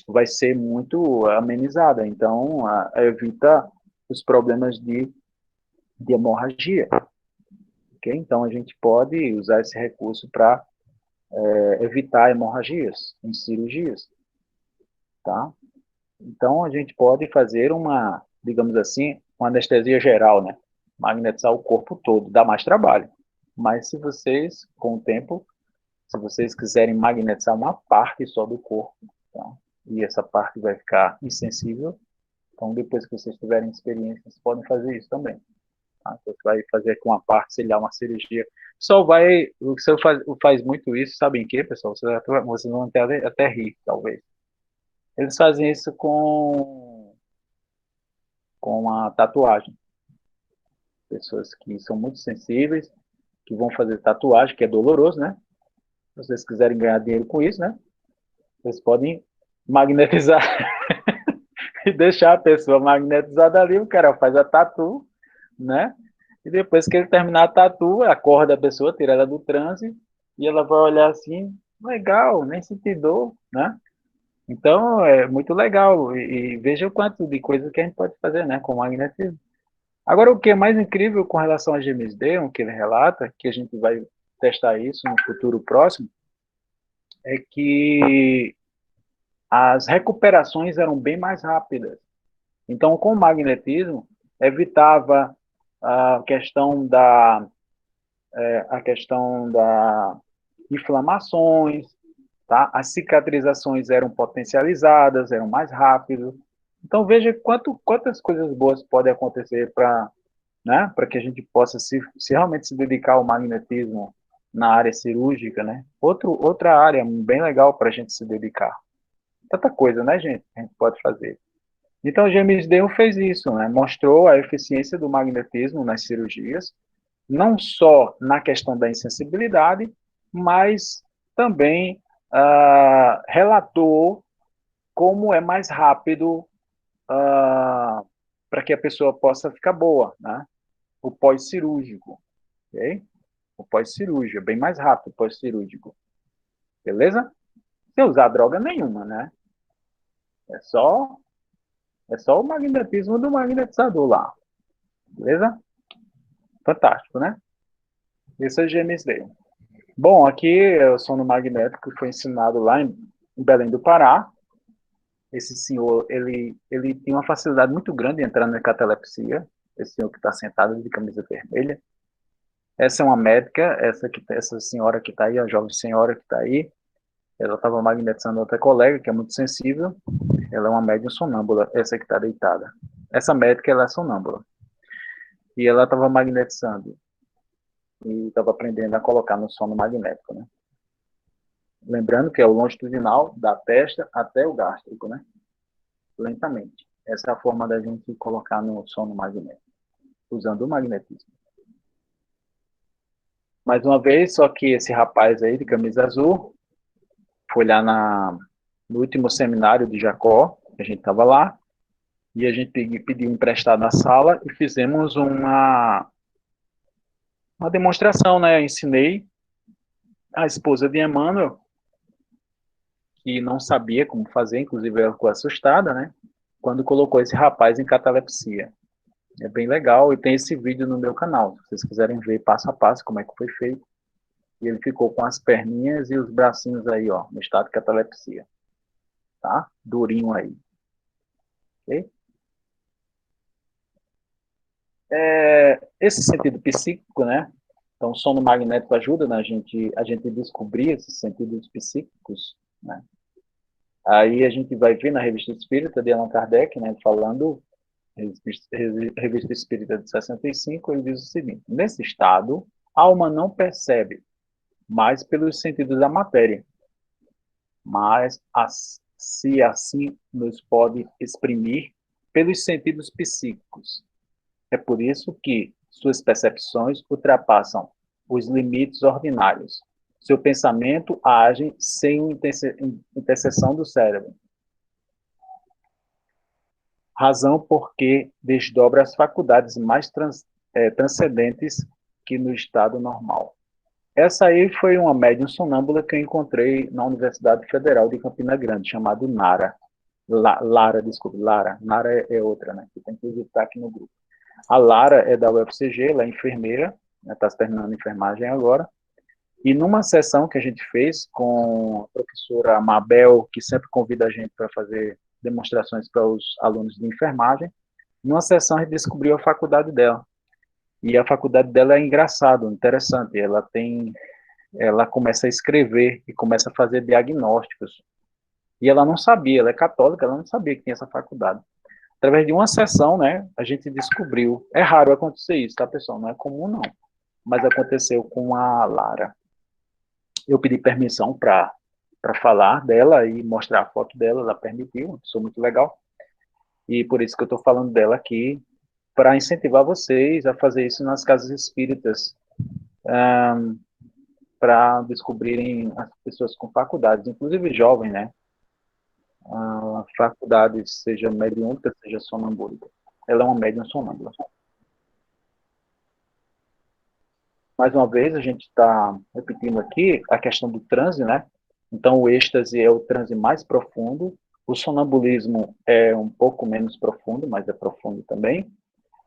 A: Vai ser muito amenizada. Então, evita os problemas de hemorragia. Okay? Então, a gente pode usar esse recurso para evitar hemorragias em cirurgias. Tá? Então, a gente pode fazer uma, digamos assim, uma anestesia geral, né? Magnetizar o corpo todo, dá mais trabalho. Mas se vocês, com o tempo, se vocês quiserem magnetizar uma parte só do corpo, tá? E essa parte vai ficar insensível, então depois que vocês tiverem experiência, vocês podem fazer isso também. Tá? Você vai fazer com uma parte, sei lá, uma cirurgia. Só vai, o que você faz muito isso, sabem o que, pessoal? Vocês vão até rir, talvez. Eles fazem isso com a tatuagem. Pessoas que são muito sensíveis, que vão fazer tatuagem, que é doloroso, né? Se vocês quiserem ganhar dinheiro com isso, né? Vocês podem magnetizar e deixar a pessoa magnetizada ali, o cara faz a tatu, né? E depois que ele terminar a tatu, acorda a pessoa, tira ela do transe, e ela vai olhar assim, legal, nem senti dor, né? Então, é muito legal, e veja o quanto de coisas que a gente pode fazer, né, com magnetismo. Agora, o que é mais incrível com relação a GMSD, o que ele relata, que a gente vai testar isso no futuro próximo, é que as recuperações eram bem mais rápidas. Então, com o magnetismo, evitava a questão da inflamações, tá? As cicatrizações eram potencializadas, eram mais rápidas. Então, veja quantas coisas boas podem acontecer para, né, para que a gente possa se realmente se dedicar ao magnetismo na área cirúrgica, né? Outra área bem legal para a gente se dedicar. Tanta coisa, né, gente, que a gente pode fazer. Então, o James Dale fez isso, né? Mostrou a eficiência do magnetismo nas cirurgias, não só na questão da insensibilidade, mas também relatou como é mais rápido para que a pessoa possa ficar boa, né? O pós-cirúrgico, ok? O pós-cirúrgico, é bem mais rápido o pós-cirúrgico, beleza? Sem usar droga nenhuma, né? É só o magnetismo do magnetizador lá, beleza? Fantástico, né? Isso é GMSD. Bom, aqui é o sono magnético que foi ensinado lá em Belém do Pará. Esse senhor, ele tem uma facilidade muito grande em entrar na catalepsia. Esse senhor que está sentado de camisa vermelha. Essa é uma médica, essa senhora que está aí, a jovem senhora que está aí, ela estava magnetizando outra colega, que é muito sensível. Ela é uma médium sonâmbula, essa que está deitada. Essa médica, ela é sonâmbula. E ela estava magnetizando. E estava aprendendo a colocar no sono magnético, né? Lembrando que é o longitudinal da testa até o gástrico, né? Lentamente. Essa é a forma da gente colocar no sono magnético, usando o magnetismo. Mais uma vez, só que esse rapaz aí de camisa azul foi lá no último seminário de Jacó, a gente estava lá, e a gente pediu emprestado na sala e fizemos uma demonstração, né? Eu ensinei a esposa de Emmanuel, que não sabia como fazer, inclusive ela ficou assustada, né? quando colocou esse rapaz em catalepsia. É bem legal e tem esse vídeo no meu canal. Se vocês quiserem ver passo a passo como é que foi feito. E ele ficou com as perninhas e os bracinhos aí, ó, no estado de catalepsia. Tá? Durinho aí. Ok? Esse sentido psíquico, né? Então, o sono magnético ajuda a gente descobrir esses sentidos psíquicos, né? Aí a gente vai ver na Revista Espírita de Allan Kardec, né, falando, Revista Espírita de 65, ele diz o seguinte: nesse estado, a alma não percebe mais pelos sentidos da matéria, mas se assim nos pode exprimir pelos sentidos psíquicos. É por isso que suas percepções ultrapassam os limites ordinários. Seu pensamento age sem intercessão do cérebro. Razão porque desdobra as faculdades mais transcendentes que no estado normal. Essa aí foi uma médium sonâmbula que eu encontrei na Universidade Federal de Campina Grande, chamada Nara. Lara, desculpe, Lara. Nara é outra, né? Que tem que visitar aqui no grupo. A Lara é da UFCG, ela é enfermeira, está, né, terminando a enfermagem agora. E numa sessão que a gente fez com a professora Mabel, que sempre convida a gente para fazer demonstrações para os alunos de enfermagem, numa sessão a gente descobriu a faculdade dela. E a faculdade dela é engraçado, interessante. Ela começa a escrever e começa a fazer diagnósticos. E ela não sabia, ela é católica, ela não sabia que tinha essa faculdade. Através de uma sessão, né, a gente descobriu. É raro acontecer isso, tá, pessoal? Não é comum, não. Mas aconteceu com a Lara. Eu pedi permissão para falar dela e mostrar a foto dela, ela permitiu, uma pessoa muito legal. E por isso que eu estou falando dela aqui, para incentivar vocês a fazer isso nas casas espíritas, para descobrirem as pessoas com faculdades, inclusive jovens, né? Faculdades, seja mediúnica, seja sonambúlica. Ela é uma médium sonâmbula. Mais uma vez, a gente está repetindo aqui a questão do transe, né? Então, o êxtase é o transe mais profundo, o sonambulismo é um pouco menos profundo, mas é profundo também.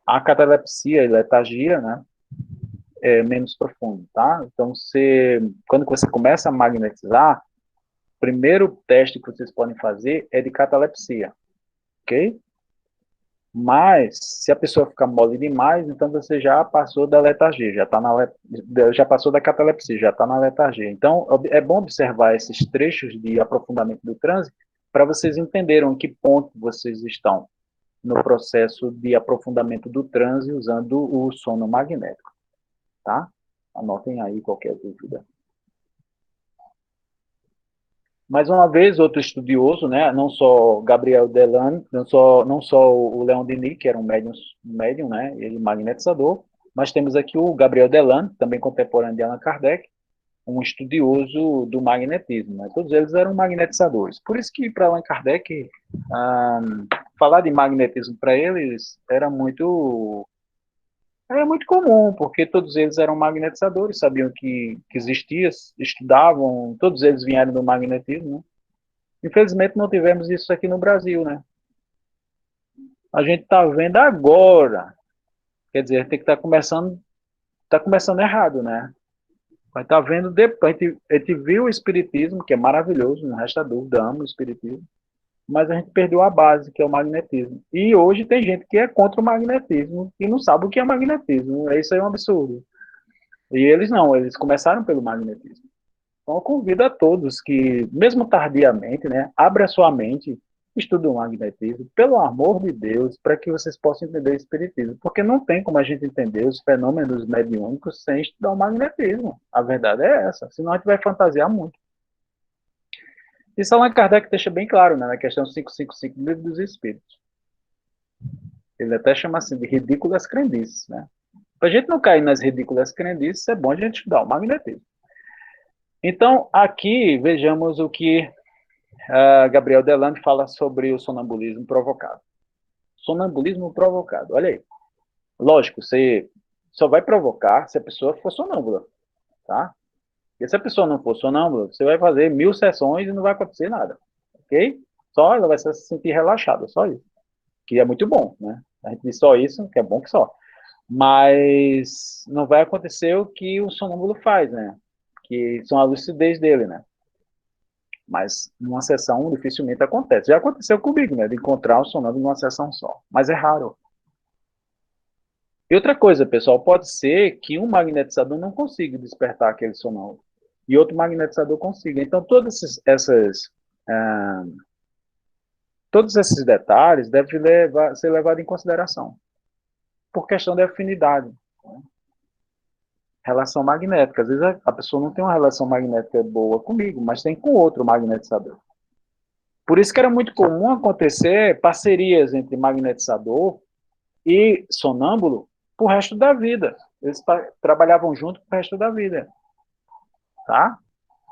A: A catalepsia e letargia, né, é menos profundo, tá? Então, quando você começa a magnetizar, o primeiro teste que vocês podem fazer é de catalepsia, ok? Mas, se a pessoa ficar mole demais, então você já passou da letargia, já passou da catalepsia, já está na letargia. Então, é bom observar esses trechos de aprofundamento do transe para vocês entenderem em que ponto vocês estão no processo de aprofundamento do transe usando o sono magnético, tá? Anotem aí qualquer dúvida. Mais uma vez, outro estudioso, né, não só Gabriel Delan, não só o Leon Denis, que era um médium, né, ele magnetizador, mas temos aqui o Gabriel Delan, também contemporâneo de Allan Kardec, um estudioso do magnetismo, né? Todos eles eram magnetizadores. Por isso que para Allan Kardec, falar de magnetismo para eles era muito comum, porque todos eles eram magnetizadores, sabiam que existia, estudavam, todos eles vieram do magnetismo, né? Infelizmente não tivemos isso aqui no Brasil, né? A gente está vendo agora, quer dizer, tem que estar começando errado, né? Vai estar vendo depois, a gente viu o espiritismo, que é maravilhoso, não resta dúvida, amo o espiritismo, mas a gente perdeu a base, que é o magnetismo. E hoje tem gente que é contra o magnetismo e não sabe o que é magnetismo. Isso aí é um absurdo. E eles não, eles começaram pelo magnetismo. Então eu convido a todos que, mesmo tardiamente, né, abra sua mente, estude o magnetismo, pelo amor de Deus, para que vocês possam entender o espiritismo. Porque não tem como a gente entender os fenômenos mediúnicos sem estudar o magnetismo. A verdade é essa, senão a gente vai fantasiar muito. Isso Allan Kardec deixa bem claro, né, na questão 555 do Livro dos Espíritos. Ele até chama assim de ridículas crendices, né? Para a gente não cair nas ridículas crendices, é bom a gente estudar o magnetismo. Então, aqui vejamos o que Gabriel Deland fala sobre o sonambulismo provocado. Sonambulismo provocado, olha aí. Lógico, você só vai provocar se a pessoa for sonâmbula, tá? Porque se a pessoa não for sonâmbula, você vai fazer 1000 sessões e não vai acontecer nada, ok? Só ela vai se sentir relaxada, só isso. que é muito bom, né? A gente diz só isso, que é bom que só. Mas não vai acontecer o que o sonâmbulo faz, né? Que são a lucidez dele, né? Mas numa sessão dificilmente acontece. Já aconteceu comigo, né? De encontrar o sonâmbulo numa sessão só. Mas é raro. E outra coisa, pessoal, pode ser que um magnetizador não consiga despertar aquele sonâmbulo. E outro magnetizador consiga. Então, ah, todos esses detalhes devem ser levados em consideração. Por questão de afinidade. Né? Relação magnética. Às vezes a pessoa não tem uma relação magnética boa comigo, mas tem com outro magnetizador. Por isso que era muito comum acontecer parcerias entre magnetizador e sonâmbulo pro resto da vida. Eles trabalhavam junto pro resto da vida. Tá?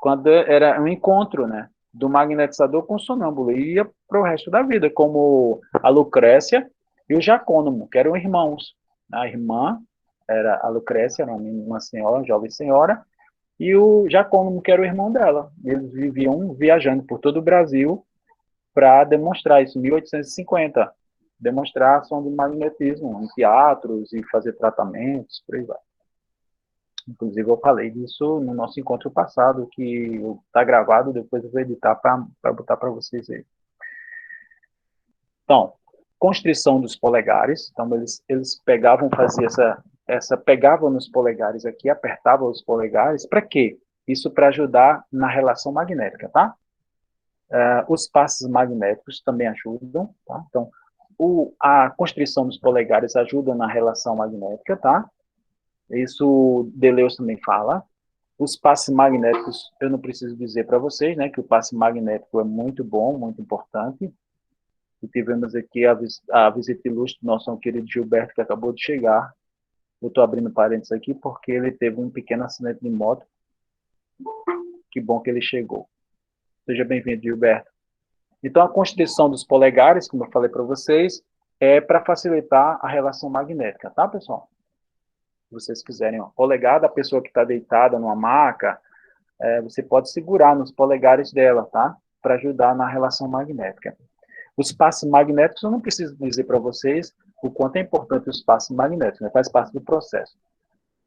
A: Quando era um encontro, né? Do magnetizador com o sonâmbulo. E ia pro resto da vida, como a Lucrécia e o Jacônomo, que eram irmãos. A irmã era a Lucrécia, era uma senhora, jovem senhora, e o Jacônomo, que era o irmão dela. Eles viviam viajando por todo o Brasil para demonstrar isso, em 1850. Demonstrar a ação do magnetismo em teatros e fazer tratamentos, por aí vai. Inclusive, eu falei disso no nosso encontro passado, que está gravado, depois eu vou editar para botar para vocês aí. Então, constrição dos polegares. Então, eles pegavam, faziam pegavam nos polegares aqui, apertavam os polegares. Para quê? Isso para ajudar na relação magnética, tá? Os passes magnéticos também ajudam, tá? Então, a constrição dos polegares ajuda na relação magnética, tá? Isso Deleuze também fala. Os passes magnéticos, eu não preciso dizer para vocês, né, que o passe magnético é muito bom, muito importante. E tivemos aqui a visita ilustre do nosso querido Gilberto, que acabou de chegar. Eu estou abrindo parênteses aqui porque ele teve um pequeno acidente de moto. Que bom que ele chegou. Seja bem-vindo, Gilberto. Então, a constrição dos polegares, como eu falei para vocês, é para facilitar a relação magnética, tá, pessoal? Se vocês quiserem, ó, polegar da pessoa que está deitada numa maca, você pode segurar nos polegares dela, tá? Para ajudar na relação magnética. Os passes magnéticos, eu não preciso dizer para vocês o quanto é importante os passes magnéticos, né? Faz parte do processo.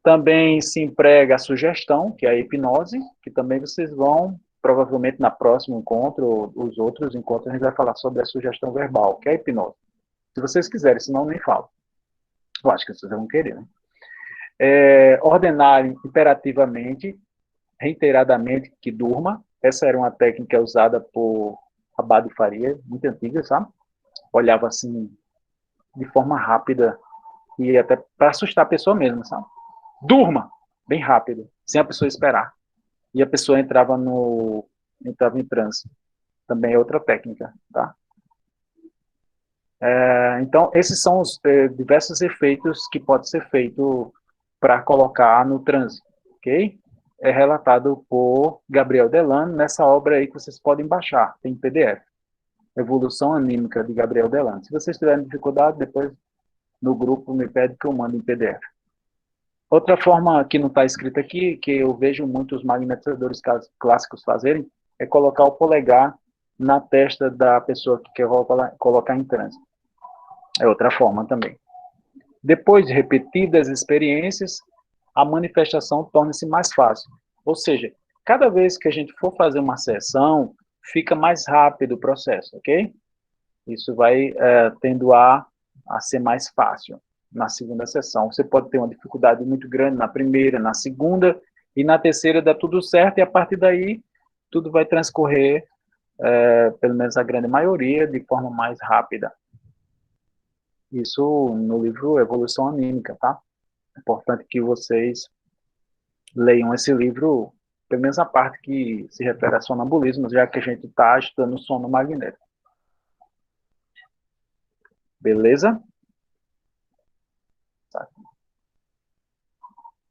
A: Também se emprega a sugestão, que é a hipnose, que também vocês vão, provavelmente na próximo encontro, os outros encontros, a gente vai falar sobre a sugestão verbal, que é a hipnose. Se vocês quiserem, senão eu nem falo. Eu acho que vocês vão querer, né? Ordenar imperativamente, reiteradamente, que durma. Essa era uma técnica usada por Abade Faria, muito antiga, sabe? Olhava assim, de forma rápida, e até para assustar a pessoa mesmo, sabe? Durma! Bem rápido, sem a pessoa esperar. E a pessoa entrava em transe. Também é outra técnica, tá? Então, esses são os diversos efeitos que pode ser feito para colocar no transe, ok? É relatado por Gabriel Delano nessa obra aí que vocês podem baixar, tem PDF. Evolução Anímica, de Gabriel Delano. Se vocês tiverem dificuldade, depois no grupo me pede que eu mando em PDF. Outra forma que não está escrita aqui, que eu vejo muitos magnetizadores clássicos fazerem, é colocar o polegar na testa da pessoa que quer colocar em transe. É outra forma também. Depois de repetidas experiências, a manifestação torna-se mais fácil. Ou seja, cada vez que a gente for fazer uma sessão, fica mais rápido o processo, ok? Isso vai tendo a ser mais fácil na segunda sessão. Você pode ter uma dificuldade muito grande na primeira, na segunda, e na terceira dá tudo certo, e a partir daí tudo vai transcorrer, pelo menos a grande maioria, de forma mais rápida. Isso no livro Evolução Anímica, tá? É importante que vocês leiam esse livro, pelo menos a parte que se refere a sonambulismo, já que a gente está estudando sono magnético. Beleza?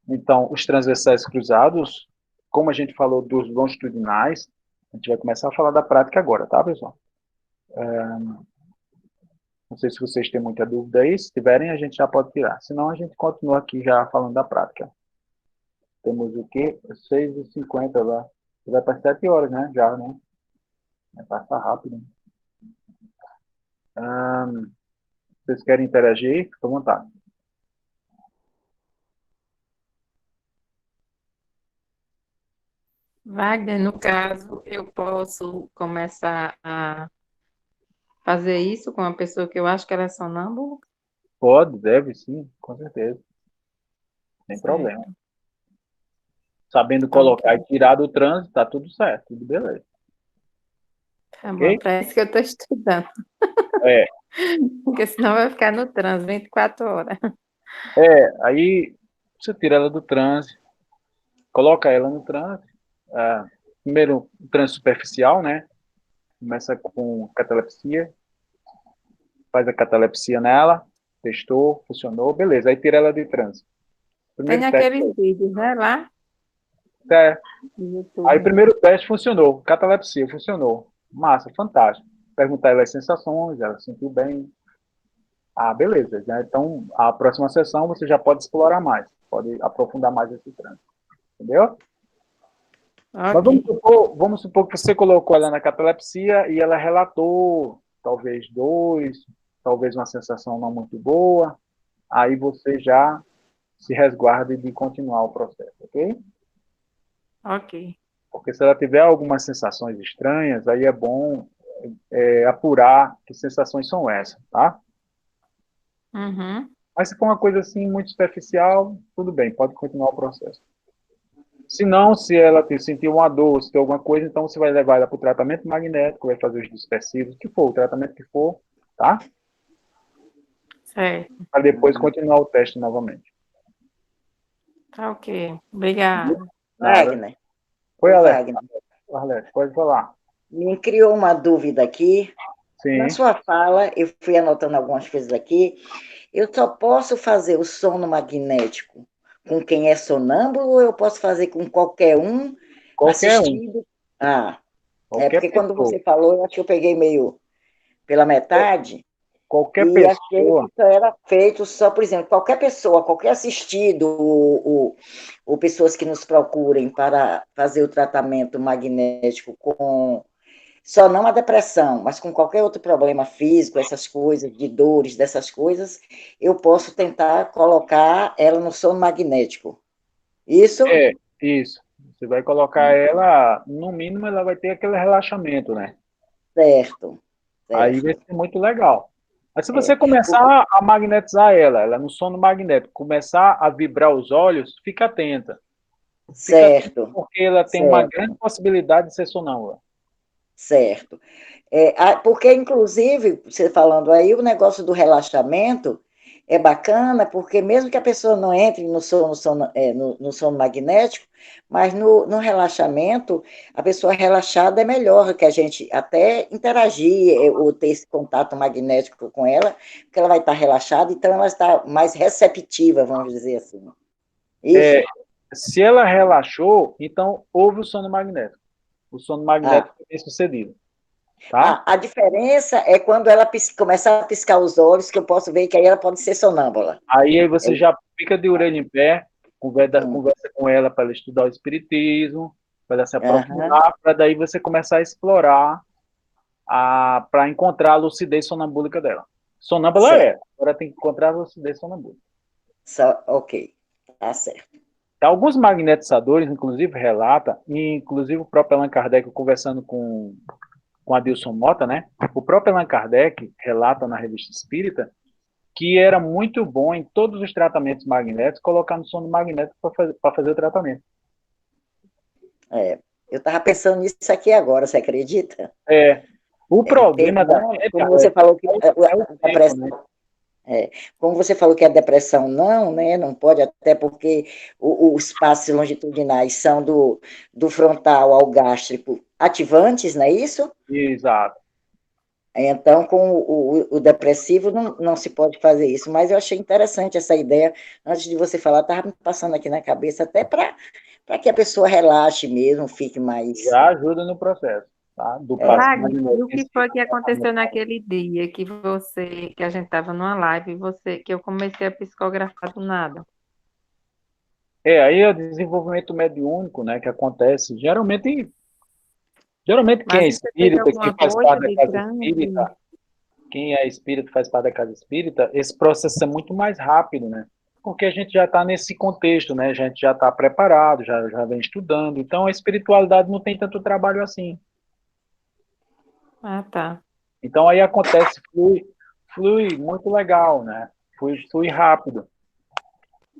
A: Então, os transversais cruzados, como a gente falou dos longitudinais, a gente vai começar a falar da prática agora, tá, pessoal? Não sei se vocês têm muita dúvida aí, se tiverem, a gente já pode tirar. Senão, a gente continua aqui já falando da prática. Temos o quê? 6h50 lá. Vai para 7 horas, né? Já, né? Vai passar rápido. Vocês querem interagir? Fica à vontade.
C: Wagner, no caso, eu posso começar a fazer isso com uma pessoa que eu acho que ela é sonâmbula?
A: Pode, deve, sim, com certeza. Sem problema.
C: Certo.
A: Sabendo
C: Ok.
A: colocar e tirar do trânsito, tá tudo certo, tudo beleza.
C: Tá bom,
A: Ok?
C: para isso que eu estou estudando,
A: É,
C: porque senão vai ficar no trânsito 24 horas.
A: aí você tira ela do trânsito, coloca ela no trânsito. Primeiro, o trânsito superficial, né? Começa com catalepsia, faz a catalepsia nela, testou, funcionou, beleza. Aí tira ela de trânsito.
C: Tem
A: Primeiro teste.
C: aqueles vídeos, né, lá
A: É,
C: no
A: aí o
C: YouTube.
A: primeiro teste funcionou, catalepsia funcionou. Massa, fantástico. Perguntar ela as sensações, ela sentiu bem. Ah, beleza. Né? Então, a próxima sessão você já pode explorar mais, pode aprofundar mais esse trânsito. Entendeu? Mas
C: Ok.
A: vamos supor que você colocou ela na catalepsia e ela relatou talvez dois, talvez uma sensação não muito boa. Aí você já se resguarde de continuar o processo, ok?
C: Ok.
A: Porque se ela tiver algumas sensações estranhas, aí é bom apurar que sensações são essas, tá?
C: Uhum.
A: Mas se for uma coisa assim muito superficial, tudo bem, pode continuar o processo. Se não, se ela sentir uma dor, se tem alguma coisa, então você vai levar ela para o tratamento magnético, vai fazer os dispersivos, o que for, o tratamento que for, tá?
C: Certo.
A: Para depois continuar o teste novamente.
C: Tá ok. Obrigada.
A: Nada.
B: Wagner,
A: Foi,
B: ô
A: Alex.
B: Wagner,
A: Alex, pode falar.
B: me criou uma dúvida aqui. Na
A: Sim.
B: sua fala, eu fui anotando algumas coisas aqui. Eu só posso fazer o sono magnético com quem é sonâmbulo ou eu posso fazer com qualquer um
A: Qualquer um.
B: assistido? Ah, é
A: Qualquer
B: porque quando
A: pessoa.
B: você falou, eu acho que eu peguei meio pela metade
A: Qualquer
B: e achei que
A: pessoa.
B: isso era feito só, por exemplo, qualquer pessoa, qualquer assistido ou pessoas que nos procurem para fazer o tratamento magnético com só não a depressão, mas com qualquer outro problema físico, essas coisas, de dores, dessas coisas, eu posso tentar colocar ela no sono magnético. Isso?
A: É, isso. Você vai colocar ela, no mínimo, ela vai ter aquele relaxamento, né?
B: Certo,
A: Aí vai
B: certo.
A: ser muito legal. Mas se você
B: É, porque-
A: começar a magnetizar ela no sono magnético, começar a vibrar os olhos, fica atenta. Fica atenta
B: certo,
A: porque ela tem uma
B: certo,
A: grande possibilidade de ser sonâmbula.
B: certo. Porque, inclusive, você falando aí, o negócio do relaxamento é bacana, porque mesmo que a pessoa não entre no sono magnético, mas no relaxamento, a pessoa relaxada é melhor que a gente até interagir ou ter esse contato magnético com ela, porque ela vai estar relaxada, então ela está mais receptiva, vamos dizer assim.
A: É,
B: Isso?
A: se ela relaxou, então houve o sono magnético. O sono
B: Ah,
A: magnético é bem sucedido, tá?
B: a diferença é quando ela começar a piscar os olhos, que eu posso ver que aí ela pode ser sonâmbula.
A: Aí
B: É,
A: você já fica de orelha em pé,
B: hum,
A: conversa com ela para ela estudar o espiritismo, para ela se
B: aham,
A: aprofundar, para daí você começar a explorar para encontrar a lucidez sonambúlica dela. Sonâmbula
B: certo.
A: é, agora tem que encontrar a lucidez sonambúlica.
B: Ok, tá certo.
A: Alguns magnetizadores, inclusive, relata, e inclusive o próprio Allan Kardec conversando com Adilson Mota, né? O próprio Allan Kardec relata na Revista Espírita que era muito bom em todos os tratamentos magnéticos colocar no sono magnético para fazer o tratamento.
B: Eu estava pensando nisso aqui agora, você acredita?
A: É, o
B: Porque,
A: problema da
B: não,
A: gente,
B: como você
A: Alex,
B: falou que
A: é o
B: a
A: tempo, né?
B: depressão, como você falou que a depressão não, né? Não pode, até porque os passos longitudinais são do frontal ao gástrico ativantes, não é isso?
A: Exato.
B: Então, com o depressivo não se pode fazer isso, mas eu achei interessante essa ideia. Antes de você falar, estava me passando aqui na cabeça, até para que a pessoa relaxe mesmo, fique mais.
A: Já ajuda no processo, tá? Do passo
C: Wagner, e o
A: magnético em
C: que
A: si.
C: foi que aconteceu naquele dia que a gente estava numa live e que eu comecei a psicografar do nada?
A: Aí é o desenvolvimento mediúnico, né, que acontece. Geralmente quem é
C: Mas você teve
A: espírita, quem
C: alguma
A: faz
C: coisa
A: parte da
C: de
A: casa
C: grande?
A: espírita, quem é espírita, faz parte da casa espírita, esse processo é muito mais rápido, né? Porque a gente já está nesse contexto, né? A gente já está preparado, já vem estudando. Então, a espiritualidade não tem tanto trabalho assim.
C: Ah, tá.
A: Então, aí acontece, flui muito legal, né? Flui rápido.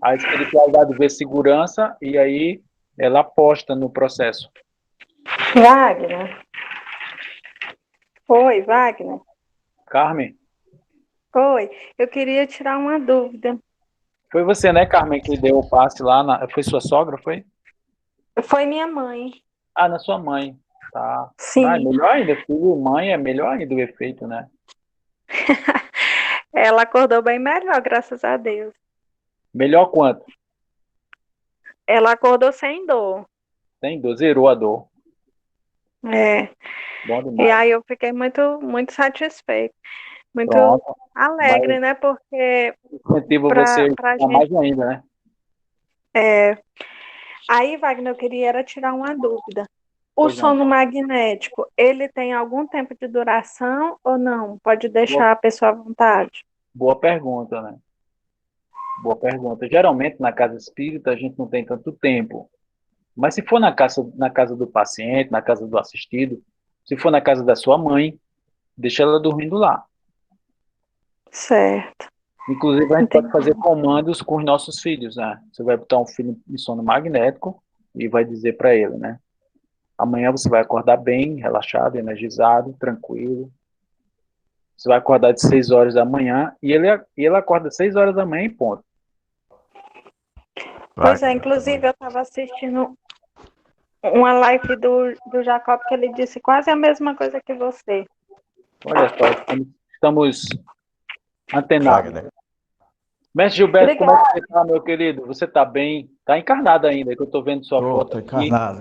A: A espiritualidade vê segurança e aí ela aposta no processo.
D: Wagner? Oi, Wagner?
A: Carmen,
D: Oi, eu queria tirar uma dúvida.
A: foi você, né, Carmen, que deu o passe lá foi sua sogra, foi?
D: Foi minha mãe.
A: Ah, na sua mãe. Tá. Ah, é
D: Sim,
A: melhor ainda, filho e mãe é melhor ainda o efeito, né?
D: ela acordou bem melhor, graças a Deus.
A: Melhor quanto?
D: Ela acordou sem dor.
A: Tem dor, zerou a dor.
D: É.
A: Bom
D: E
A: demais.
D: aí eu fiquei muito satisfeita, muito
A: Pronto.
D: alegre,
A: Mas
D: né? Porque
A: incentivo você
D: pra
A: a
D: gente.
A: mais ainda, né?
D: É... Aí, Wagner, eu queria era tirar uma dúvida. O
A: Pois não.
D: sono magnético, ele tem algum tempo de duração ou não? Pode
A: Boa,
D: deixar a pessoa à vontade?
A: boa pergunta, né? Boa pergunta. Geralmente na casa espírita a gente não tem tanto tempo. Mas se for na casa do paciente, na casa do assistido, se for na casa da sua mãe, deixa ela dormindo lá.
D: Certo,
A: Inclusive, a gente pode
D: entendi.
A: fazer comandos com os nossos filhos, né? Você vai botar um filho em sono magnético e vai dizer para ele, né? Amanhã você vai acordar bem, relaxado, energizado, tranquilo. Você vai acordar de 6 horas da manhã e ele acorda 6 horas da manhã em ponto.
D: Pois é, inclusive eu estava assistindo uma live do Jacob que ele disse quase a mesma coisa que você.
A: Olha só, estamos antenados.
E: Wagner.
A: Mestre Gilberto, como é que
D: Obrigada.
A: você está, meu querido? Você está bem? Está encarnado ainda, que eu estou vendo sua foto
E: Tô
A: aqui.
E: encarnado.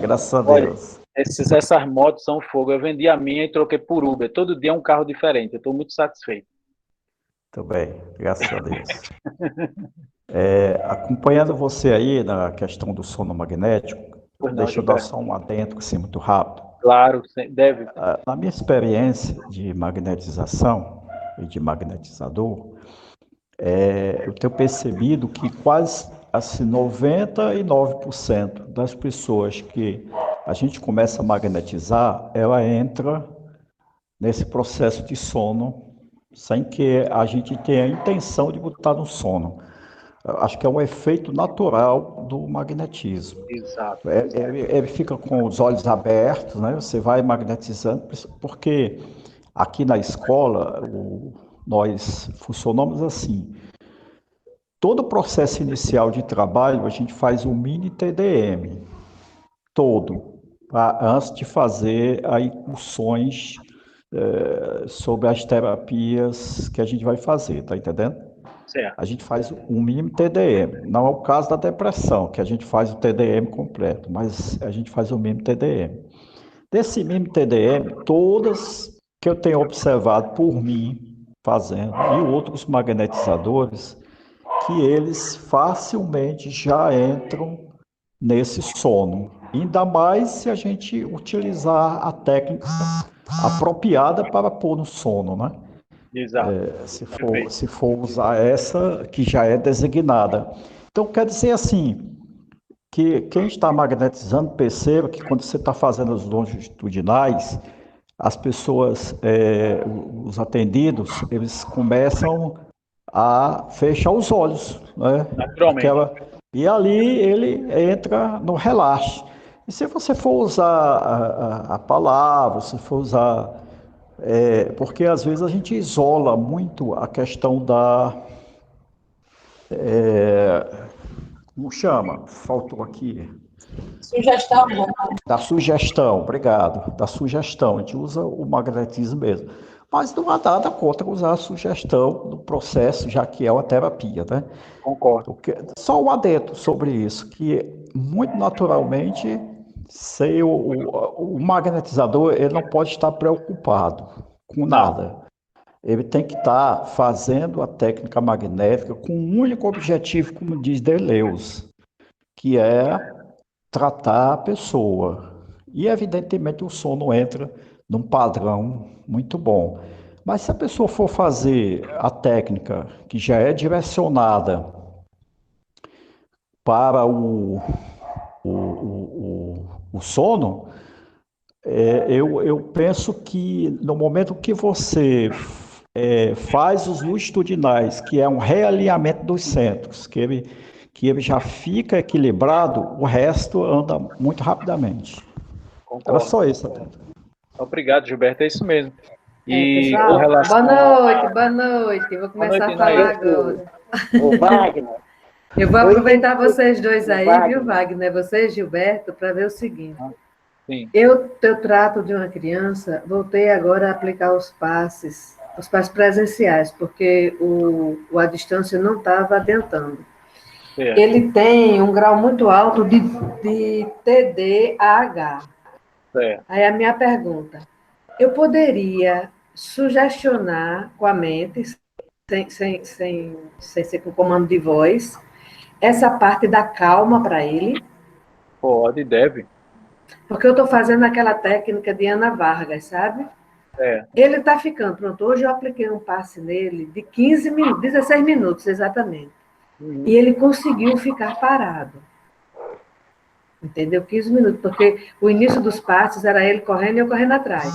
E: Graças a
A: Olha,
E: Deus.
A: essas motos são fogo. Eu vendi a minha e troquei por Uber. Todo dia é um carro diferente. Eu estou muito satisfeito.
E: Tô bem, graças a Deus. Acompanhando você aí na questão do sono magnético,
A: Pois não,
E: deixa eu dar
A: Gilberto.
E: só um adendo assim, muito rápido.
A: Claro, deve.
E: Na minha experiência de magnetização e de magnetizador, eu tenho percebido que quase assim, 99% das pessoas que a gente começa a magnetizar, ela entra nesse processo de sono sem que a gente tenha a intenção de botar no sono. Eu acho que é um efeito natural do magnetismo.
A: Exato.
E: Ele fica com os olhos abertos, né? Você vai magnetizando, porque aqui na escola nós funcionamos assim. Todo o processo inicial de trabalho a gente faz um mini TDM, todo, antes de fazer as incursões sobre as terapias que a gente vai fazer, tá entendendo?
A: Certo.
E: A gente faz um mínimo TDM. Não é o caso da depressão, que a gente faz o TDM completo, mas a gente faz o mínimo TDM. Desse mínimo TDM, todas que eu tenho observado por mim fazendo, e outros magnetizadores, que eles facilmente já entram nesse sono. Ainda mais se a gente utilizar a técnica apropriada para pôr no sono, né?
A: Exato. Perfeito.
E: Se for usar essa que já é designada. Então, quer dizer assim, que quem está magnetizando, perceba que quando você está fazendo os longitudinais, as pessoas, os atendidos, eles começam a fechar os olhos, né?
A: Naturalmente.
E: E ali ele entra no relaxe. E se você for usar a palavra, se for usar porque às vezes a gente isola muito a questão como chama? Faltou aqui.
D: Sugestão.
E: Da sugestão, obrigado. Da sugestão, a gente usa o magnetismo mesmo. Mas não há nada contra usar a sugestão no processo, já que é uma terapia, né?
A: Concordo.
E: Só um adendo sobre isso, que muito naturalmente, sem o magnetizador, ele não pode estar preocupado com
A: Não.
E: nada. Ele tem que estar fazendo a técnica magnética com um único objetivo, como diz Deleuze, que é tratar a pessoa. E, evidentemente, o sono entra num padrão muito bom. Mas se a pessoa for fazer a técnica que já é direcionada para o sono, eu penso que no momento que você faz os longitudinais, que é um realinhamento dos centros, que ele já fica equilibrado, o resto anda muito rapidamente. Era
A: Concordo.
E: só isso.
A: Obrigado, Gilberto, é isso mesmo. E com
F: Pessoal,
A: relação
F: boa noite. Vou começar
A: noite,
F: a falar
A: Inaíra.
F: agora.
B: O Wagner,
F: Eu vou aproveitar vocês dois aí,
B: Wagner.
F: viu, Wagner? Você, Gilberto, para ver o seguinte.
A: Sim.
F: Eu trato de uma criança, voltei agora a aplicar os passes presenciais, porque a distância não estava adiantando.
A: Certo.
F: Ele tem um grau muito alto de TDAH.
A: Certo.
F: Aí a minha pergunta, eu poderia sugestionar com a mente, sem ser com comando de voz, essa parte da calma para ele?
A: Pode, deve.
F: Porque eu estou fazendo aquela técnica de Ana Vargas, sabe? Ele está ficando, pronto, hoje eu apliquei um passe nele de 15 minutos, 16 minutos exatamente. E ele conseguiu ficar parado. Entendeu? 15 minutos, porque o início dos passes era ele correndo e eu correndo atrás.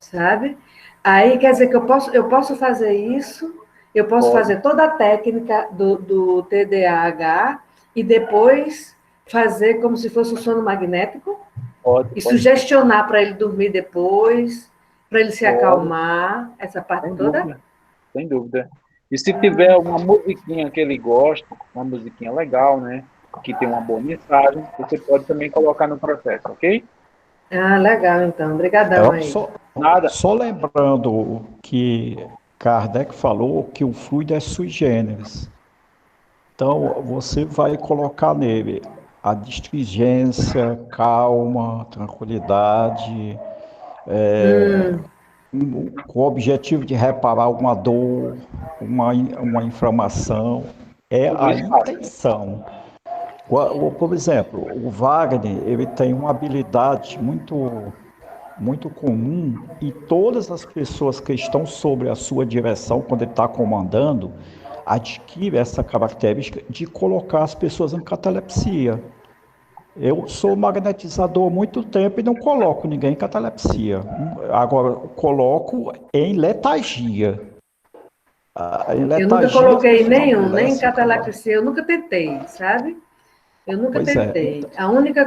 F: Sabe? Aí quer dizer que eu posso fazer isso, eu posso fazer toda a técnica do TDAH e depois fazer como se fosse um sono magnético e sugestionar para ele dormir depois, para ele se acalmar, essa parte toda.
A: Sem dúvida. E se tiver uma musiquinha que ele gosta, uma musiquinha legal, né? Que tem uma boa mensagem, você pode também colocar no processo, ok?
F: Ah, legal, então. Obrigadão aí.
E: Só lembrando que Kardec falou que o fluido é sui generis. Então, você vai colocar nele a distingência, calma, tranquilidade, com o objetivo de reparar alguma dor, uma inflamação. É a intenção. Por exemplo, o Wagner, ele tem uma habilidade muito comum e todas as pessoas que estão sob a sua direção, quando ele está comandando, adquire essa característica de colocar as pessoas em catalepsia. Eu sou magnetizador há muito tempo e não coloco ninguém em catalepsia. Agora, coloco em letargia.
F: Eu nunca coloquei nenhum, nem em catalepsia, eu nunca tentei, sabe? Eu nunca tentei.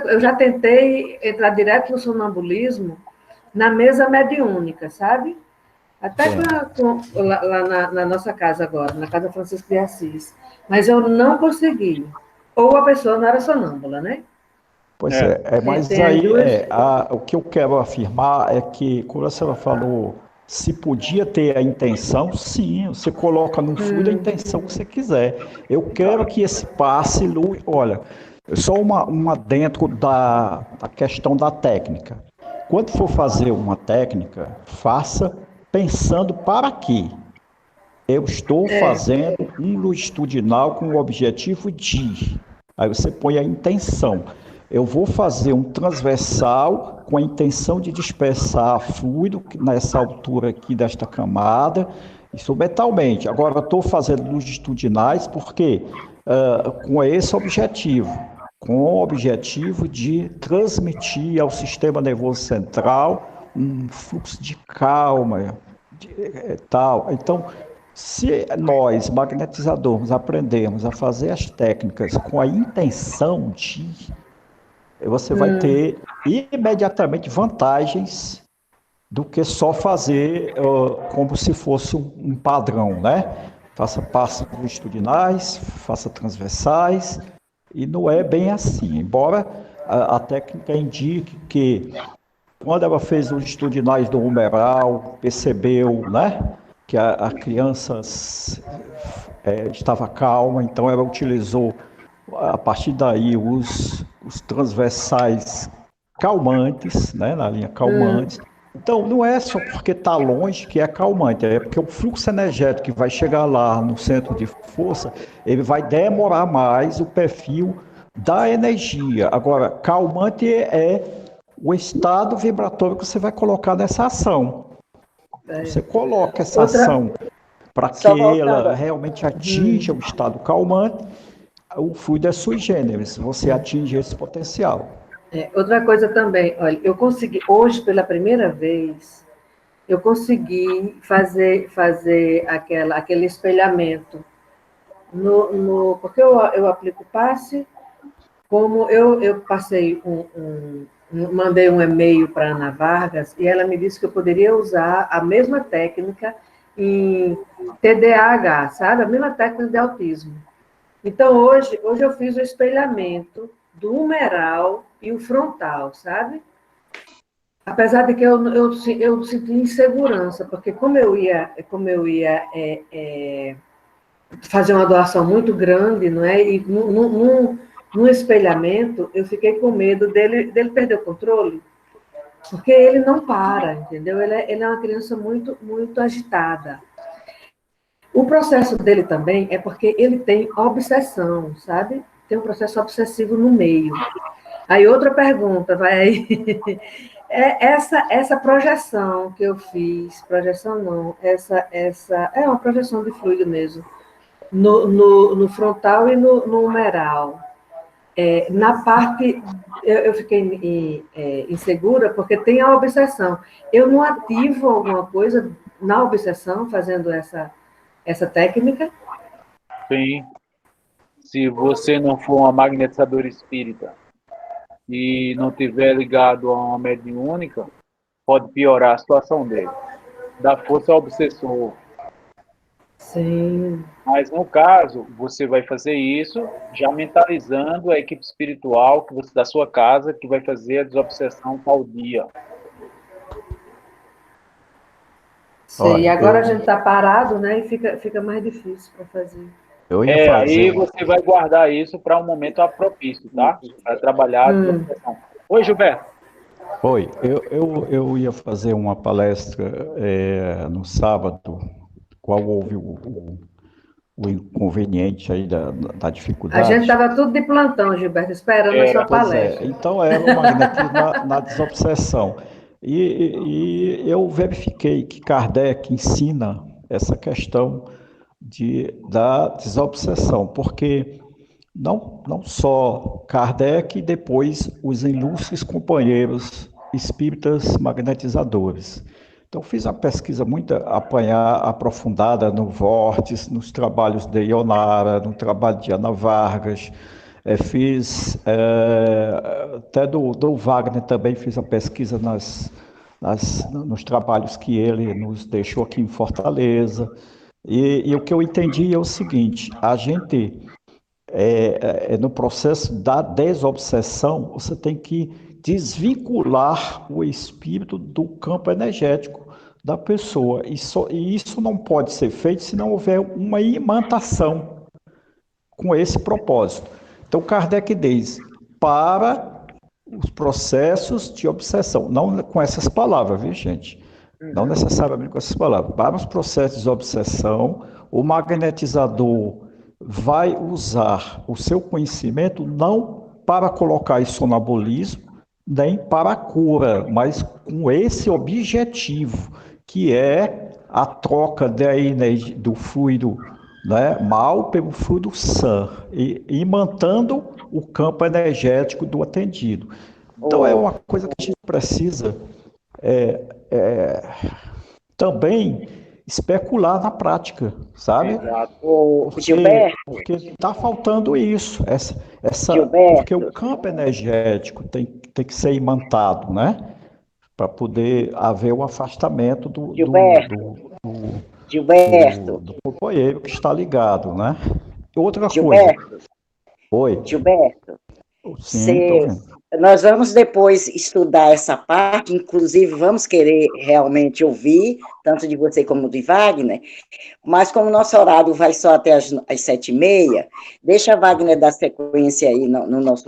F: Eu já tentei entrar direto no sonambulismo na mesa mediúnica, sabe? Até lá na nossa casa agora, na Casa Francisco de Assis. Mas eu não consegui. Ou a pessoa não era sonâmbula, né?
E: Pois mas aí o que eu quero afirmar é que, quando a senhora falou, se podia ter a intenção, sim, você coloca no fluido a intenção que você quiser. Eu quero que esse passe, olha, só uma dentro da questão da técnica. Quando for fazer uma técnica, faça pensando para quê. Eu estou fazendo um longitudinal com o objetivo de. Aí você põe a intenção. Eu vou fazer um transversal com a intenção de dispersar fluido nessa altura aqui desta camada, isso mentalmente. Agora eu estou fazendo longitudinais porque com esse objetivo. Com o objetivo de transmitir ao sistema nervoso central um fluxo de calma, tal. Então, se nós, magnetizadores, aprendemos a fazer as técnicas com a intenção de, você vai ter imediatamente vantagens do que só fazer como se fosse um padrão, né? Faça passos longitudinais, faça transversais, e não é bem assim, embora a técnica indique que quando ela fez os longitudinais do humeral, percebeu, né, que a criança estava calma, então ela utilizou a partir daí os transversais calmantes, né, na linha calmantes. Então, não é só porque está longe que é calmante, é porque o fluxo energético que vai chegar lá no centro de força, ele vai demorar mais o perfil da energia. Agora, calmante é o estado vibratório que você vai colocar nessa ação. Você coloca essa ação para que ela realmente atinja o estado calmante, o fluido é sui generis, você atinge esse potencial.
F: Outra coisa também, olha, eu consegui, hoje, pela primeira vez, eu consegui fazer aquele espelhamento. Porque eu aplico passe, como eu passei mandei um e-mail para a Ana Vargas, e ela me disse que eu poderia usar a mesma técnica em TDAH, sabe? A mesma técnica de autismo. Então, hoje eu fiz o espelhamento do humeral e o frontal, sabe? Apesar de que eu senti insegurança, porque como eu ia fazer uma doação muito grande, não é? E num espelhamento, eu fiquei com medo dele perder o controle, porque ele não para, entendeu? Ele é uma criança muito, muito agitada. O processo dele também é porque ele tem obsessão, sabe? Tem um processo obsessivo no meio. Aí outra pergunta, vai aí. Essa projeção que eu fiz, projeção não, essa é uma projeção de fluido mesmo, no frontal e no humeral. Na parte, eu fiquei insegura porque tem a obsessão. Eu não ativo alguma coisa na obsessão fazendo essa técnica?
A: Sim. Se você não for uma magnetizadora espírita e não tiver ligado a uma mediúnica, pode piorar a situação dele. Dá força ao obsessor.
F: Sim.
A: Mas, no caso, você vai fazer isso já mentalizando a equipe espiritual da sua casa que vai fazer a desobsessão tal dia.
F: Sim, e agora a gente está parado, né? E fica mais difícil para fazer.
A: Aí você vai guardar isso para um momento propício, tá? Para trabalhar a desobsessão. Oi, Gilberto.
E: Oi, eu ia fazer uma palestra no sábado, qual houve o inconveniente aí da dificuldade.
F: A gente estava tudo de plantão, Gilberto, esperando a sua palestra.
E: Então era o magnetismo na desobsessão. E eu verifiquei que Kardec ensina essa questão da desobsessão, porque não só Kardec, depois os ilustres companheiros espíritas magnetizadores. Então, fiz uma pesquisa muito aprofundada no Vórtice, nos trabalhos de Ionara, no trabalho de Ana Vargas, fiz até do Wagner também, fiz a pesquisa nos trabalhos que ele nos deixou aqui em Fortaleza. E o que eu entendi é o seguinte: a gente, no processo da desobsessão, você tem que desvincular o espírito do campo energético da pessoa. E isso não pode ser feito se não houver uma imantação com esse propósito. Então, Kardec diz, para os processos de obsessão, não com essas palavras, viu, gente? Não necessariamente com essas palavras. Para os processos de obsessão, o magnetizador vai usar o seu conhecimento não para colocar em sonambulismo, nem para a cura, mas com esse objetivo, que é a troca do fluido, né, mal pelo fluido sã, e mantendo o campo energético do atendido. Então é uma coisa que a gente precisa também especular na prática, sabe? Porque está faltando isso, porque o campo energético tem que ser imantado, né? Para poder haver o afastamento do companheiro que está ligado, né? Outra coisa. Oi.
B: Gilberto,
E: Sim,
B: nós vamos depois estudar essa parte, inclusive vamos querer realmente ouvir, tanto de você como de Wagner, mas como o nosso horário vai só até às 7h30, deixa a Wagner dar sequência aí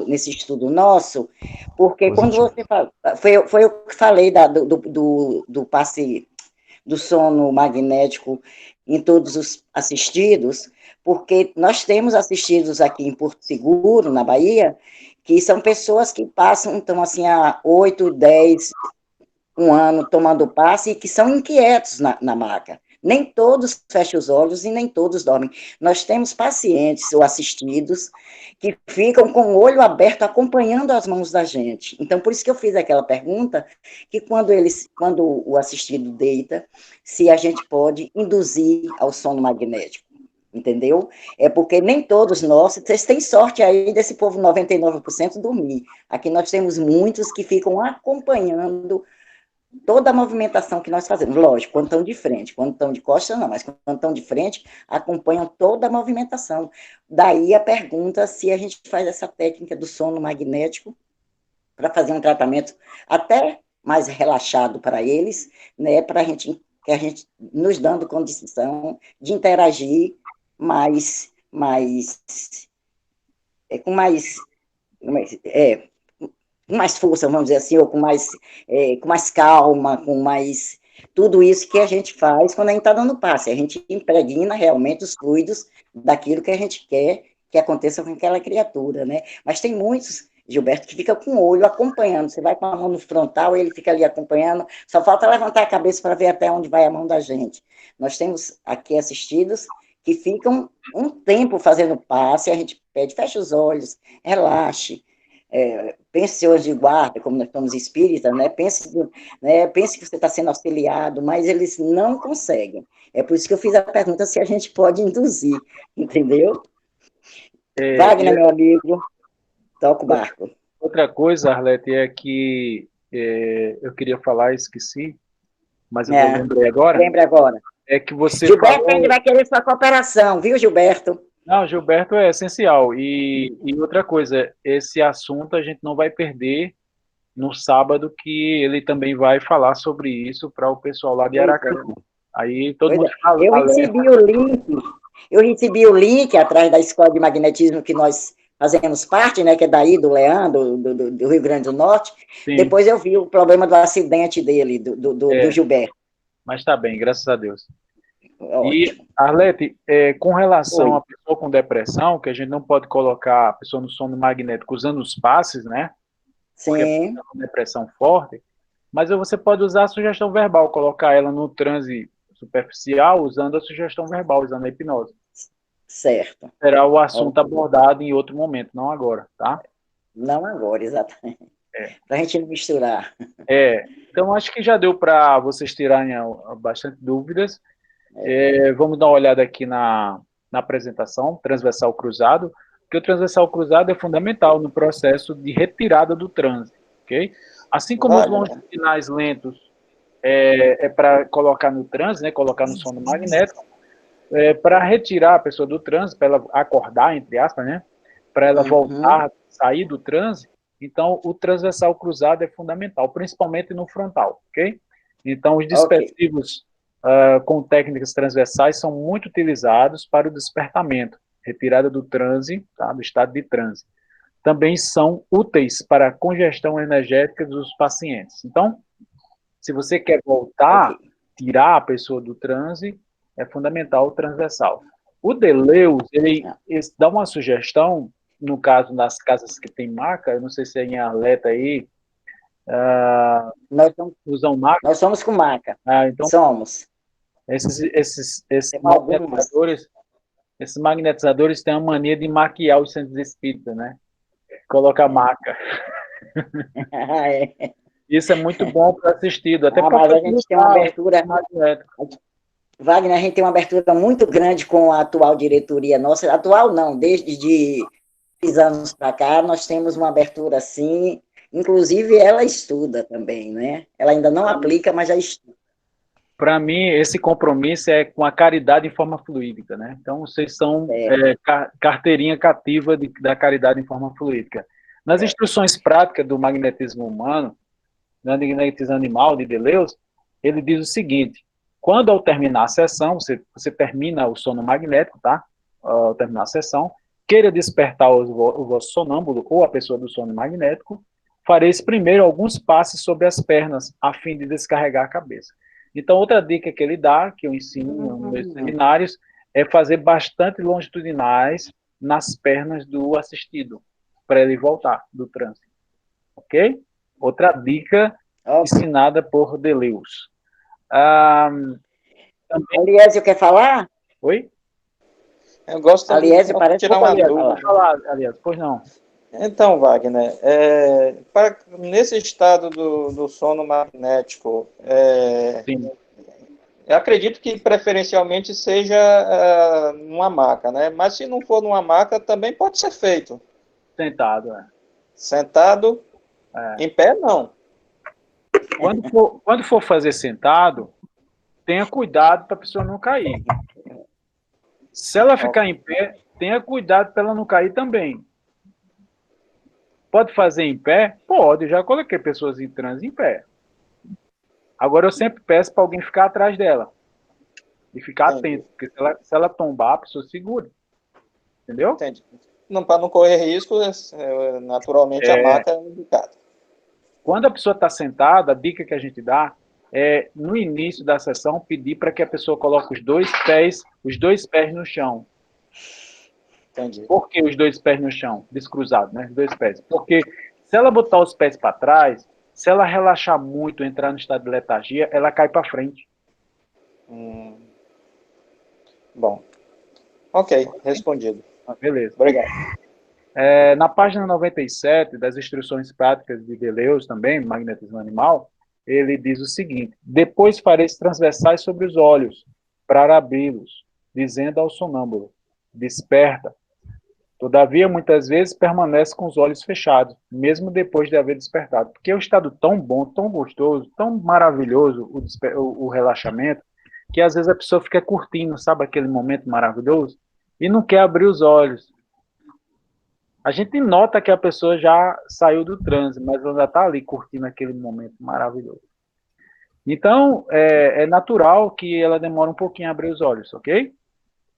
B: nesse estudo nosso, porque quando você fala, foi eu que falei do passe do sono magnético em todos os assistidos, porque nós temos assistidos aqui em Porto Seguro, na Bahia, que são pessoas que passam, então, assim, há 8, 10, um ano tomando passe e que são inquietos na maca. Nem todos fecham os olhos e nem todos dormem. Nós temos pacientes ou assistidos que ficam com o olho aberto acompanhando as mãos da gente. Então, por isso que eu fiz aquela pergunta, que quando o assistido deita, se a gente pode induzir ao sono magnético. Entendeu? É porque nem todos nós, vocês têm sorte aí desse povo 99% dormir. Aqui nós temos muitos que ficam acompanhando toda a movimentação que nós fazemos. Lógico, quando estão de frente, quando estão de costas não, mas quando estão de frente, acompanham toda a movimentação. Daí a pergunta se a gente faz essa técnica do sono magnético para fazer um tratamento até mais relaxado para eles, né, para que a gente nos dando condição de interagir com mais força, vamos dizer assim, ou com mais calma, com mais tudo isso que a gente faz quando a gente está dando passe. A gente impregna realmente os fluidos daquilo que a gente quer que aconteça com aquela criatura, né? Mas tem muitos, Gilberto, que fica com o olho acompanhando. Você vai com a mão no frontal, ele fica ali acompanhando, só falta levantar a cabeça para ver até onde vai a mão da gente. Nós temos aqui assistidos que ficam um tempo fazendo passe, a gente pede, feche os olhos, relaxe, pense hoje de guarda, como nós estamos espíritas, né? Pense que você está sendo auxiliado, mas eles não conseguem. É por isso que eu fiz a pergunta se a gente pode induzir, entendeu? Wagner, meu amigo, toca o barco.
A: Outra coisa, Arlete, é que eu queria falar, esqueci, mas eu lembrei agora.
B: Lembra agora.
A: É que você
B: Gilberto ainda vai querer sua cooperação, viu, Gilberto?
A: Não, Gilberto é essencial. E outra coisa, esse assunto a gente não vai perder no sábado, que ele também vai falar sobre isso para o pessoal lá de Aracaju. Aí todo mundo fala.
B: Eu recebi o link atrás da escola de magnetismo que nós fazemos parte, né, que é daí do Leandro, do Rio Grande do Norte. Sim. Depois eu vi o problema do acidente dele, do Gilberto.
A: Mas está bem, graças a Deus. Ótimo. E, Arlete, com relação à pessoa com depressão, que a gente não pode colocar a pessoa no sono magnético usando os passes, né?
B: Sim.
A: Porque é uma depressão forte, mas você pode usar a sugestão verbal, colocar ela no transe superficial usando a sugestão verbal, usando a hipnose.
B: Certo.
A: Será o assunto abordado em outro momento, não agora, tá?
B: Não agora, exatamente. Para a gente não misturar.
A: Então, acho que já deu para vocês tirarem bastante dúvidas. Vamos dar uma olhada aqui na apresentação, transversal cruzado, porque o transversal cruzado é fundamental no processo de retirada do transe, ok? Assim como os longitudinais lentos para colocar no transe, né, colocar no sono magnético, para retirar a pessoa do transe, para ela acordar, entre aspas, né, para ela voltar, sair do transe. Então, o transversal cruzado é fundamental, principalmente no frontal, ok? Então, os dispersivos com técnicas transversais são muito utilizados para o despertamento, retirada do transe, tá, do estado de transe. Também são úteis para a congestão energética dos pacientes. Então, se você quer voltar, tirar a pessoa do transe, é fundamental o transversal. O Deleuze, ele dá uma sugestão, no caso das casas que tem maca, eu não sei se é em Arleta aí, usam maca.
B: Nós somos com maca.
A: Então,
B: somos.
A: Esses magnetizadores têm a mania de maquiar os centros espíritas, né? Colocar maca. Isso é muito bom para assistido. Até
B: mas a gente tem uma abertura. Wagner, a gente tem uma abertura muito grande com a atual diretoria nossa. Atual não, desde 10 anos para cá, nós temos uma abertura assim. Inclusive, ela estuda também, né? Ela ainda não aplica, mas já estuda.
A: Para mim, esse compromisso é com a caridade em forma fluídica, né? Então, vocês são carteirinha cativa da caridade em forma fluídica. Nas instruções práticas do magnetismo humano, do magnetismo animal de Deleuze, ele diz o seguinte: quando ao terminar a sessão, você termina o sono magnético, tá? Ao terminar a sessão, queira despertar o vosso sonâmbulo ou a pessoa do sono magnético, fareis primeiro alguns passes sobre as pernas, a fim de descarregar a cabeça. Então, outra dica que ele dá, que eu ensino nos meus seminários, é fazer bastante longitudinais nas pernas do assistido, para ele voltar do transe. Ok? Outra dica ensinada por Deleuze.
B: Também... Aliésio quer falar?
A: Oi?
G: Eu gosto
B: Aliésio, parece
G: tirar uma dúvida.
A: Pode falar, Aliésio, pois não.
G: Então, Wagner, nesse estado do sono magnético,
A: Sim.
G: eu acredito que preferencialmente seja numa maca, né? Mas se não for numa maca, também pode ser feito.
A: Sentado,
G: Sentado, em pé, não.
A: Quando for fazer sentado, tenha cuidado para a pessoa não cair. Se ela ficar em pé, tenha cuidado para ela não cair também. Pode fazer em pé? Pode, já coloquei pessoas em transe em pé. Agora eu sempre peço para alguém ficar atrás dela. E ficar atento, porque se ela tombar, a pessoa segura. Entendeu?
G: Entendi. Para não correr risco, naturalmente a maca é indicada.
A: Quando a pessoa está sentada, a dica que a gente dá é, no início da sessão, pedir para que a pessoa coloque os dois pés no chão.
G: Entendi.
A: Por que os dois pés no chão? Descruzado, né? Os dois pés. Porque se ela botar os pés para trás, se ela relaxar muito, entrar no estado de letargia, ela cai para frente.
G: Bom. Ok, respondido.
A: Beleza.
G: Obrigado.
A: Na página 97 das instruções práticas de Deleuze também, magnetismo animal, ele diz o seguinte: depois fareis transversais sobre os olhos, para abri-los, dizendo ao sonâmbulo: desperta. Todavia, muitas vezes, permanece com os olhos fechados, mesmo depois de haver despertado. Porque é um estado tão bom, tão gostoso, tão maravilhoso o relaxamento, que às vezes a pessoa fica curtindo, sabe, aquele momento maravilhoso, e não quer abrir os olhos. A gente nota que a pessoa já saiu do transe, mas ela está ali curtindo aquele momento maravilhoso. Então, é natural que ela demore um pouquinho a abrir os olhos, ok?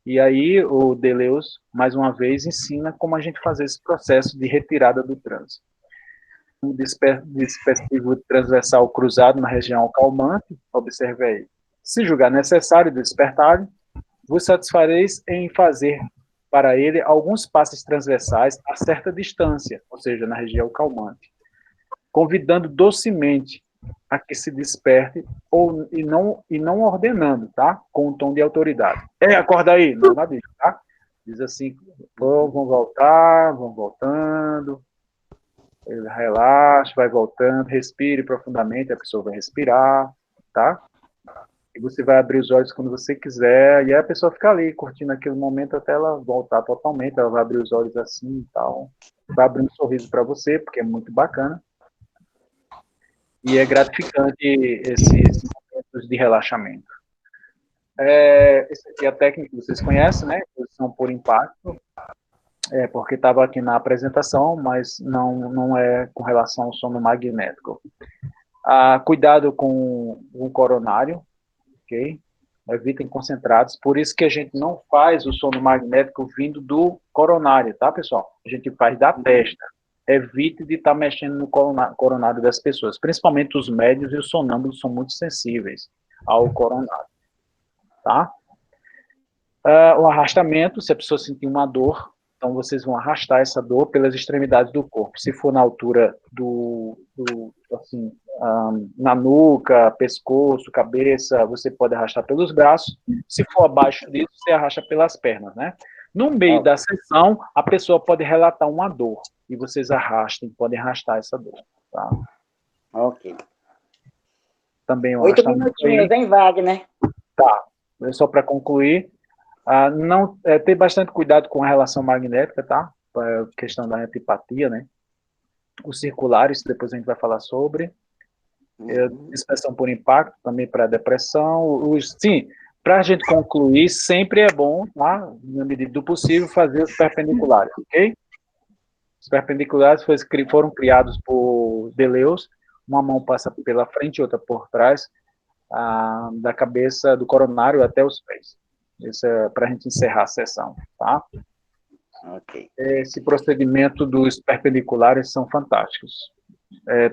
A: E aí o Deleuze, mais uma vez, ensina como a gente fazer esse processo de retirada do transe. Um dispersivo transversal cruzado na região calmante, observe aí. Se julgar necessário despertar, vos satisfareis em fazer para ele alguns passos transversais a certa distância, ou seja, na região calmante, convidando docemente a que se desperte e não ordenando, tá? Com um tom de autoridade. Acorda aí, não nada disso, tá? Diz assim, vão voltar, vão voltando, ele relaxa, vai voltando, respire profundamente, a pessoa vai respirar, tá? E você vai abrir os olhos quando você quiser, e aí a pessoa fica ali, curtindo aquele momento até ela voltar totalmente, ela vai abrir os olhos assim e tal, vai abrir um sorriso para você, porque é muito bacana. E é gratificante esses momentos de relaxamento. Essa aqui é a técnica que vocês conhecem, né? Posição por impacto. Porque estava aqui na apresentação, mas não é com relação ao sono magnético. Cuidado com o coronário, ok? Evitem concentrados. Por isso que a gente não faz o sono magnético vindo do coronário, tá, pessoal? A gente faz da testa. Evite de estar mexendo no coronário das pessoas, principalmente os médios e os sonâmbulos são muito sensíveis ao coronário, tá? O arrastamento, se a pessoa sentir uma dor, então vocês vão arrastar essa dor pelas extremidades do corpo. Se for na altura na nuca, pescoço, cabeça, você pode arrastar pelos braços. Se for abaixo disso, você arrasta pelas pernas, né? No meio da sessão, a pessoa pode relatar uma dor. E vocês podem arrastar essa dor. Tá?
B: Ok.
A: Também
B: 8 minutinhos, hein, Wagner?
A: Tá. Só para concluir, ter bastante cuidado com a relação magnética, tá? A questão da antipatia, né? Os circulares, depois a gente vai falar sobre. Dispersão por impacto, também para depressão. Sim, para a gente concluir, sempre é bom, tá? Na medida do possível, fazer os perpendiculares, ok? Os perpendiculares foram criados por Deleuze, uma mão passa pela frente e outra por trás, da cabeça do coronário até os pés. Isso é para a gente encerrar a sessão, tá?
B: Ok.
A: Esse procedimento dos perpendiculares são fantásticos.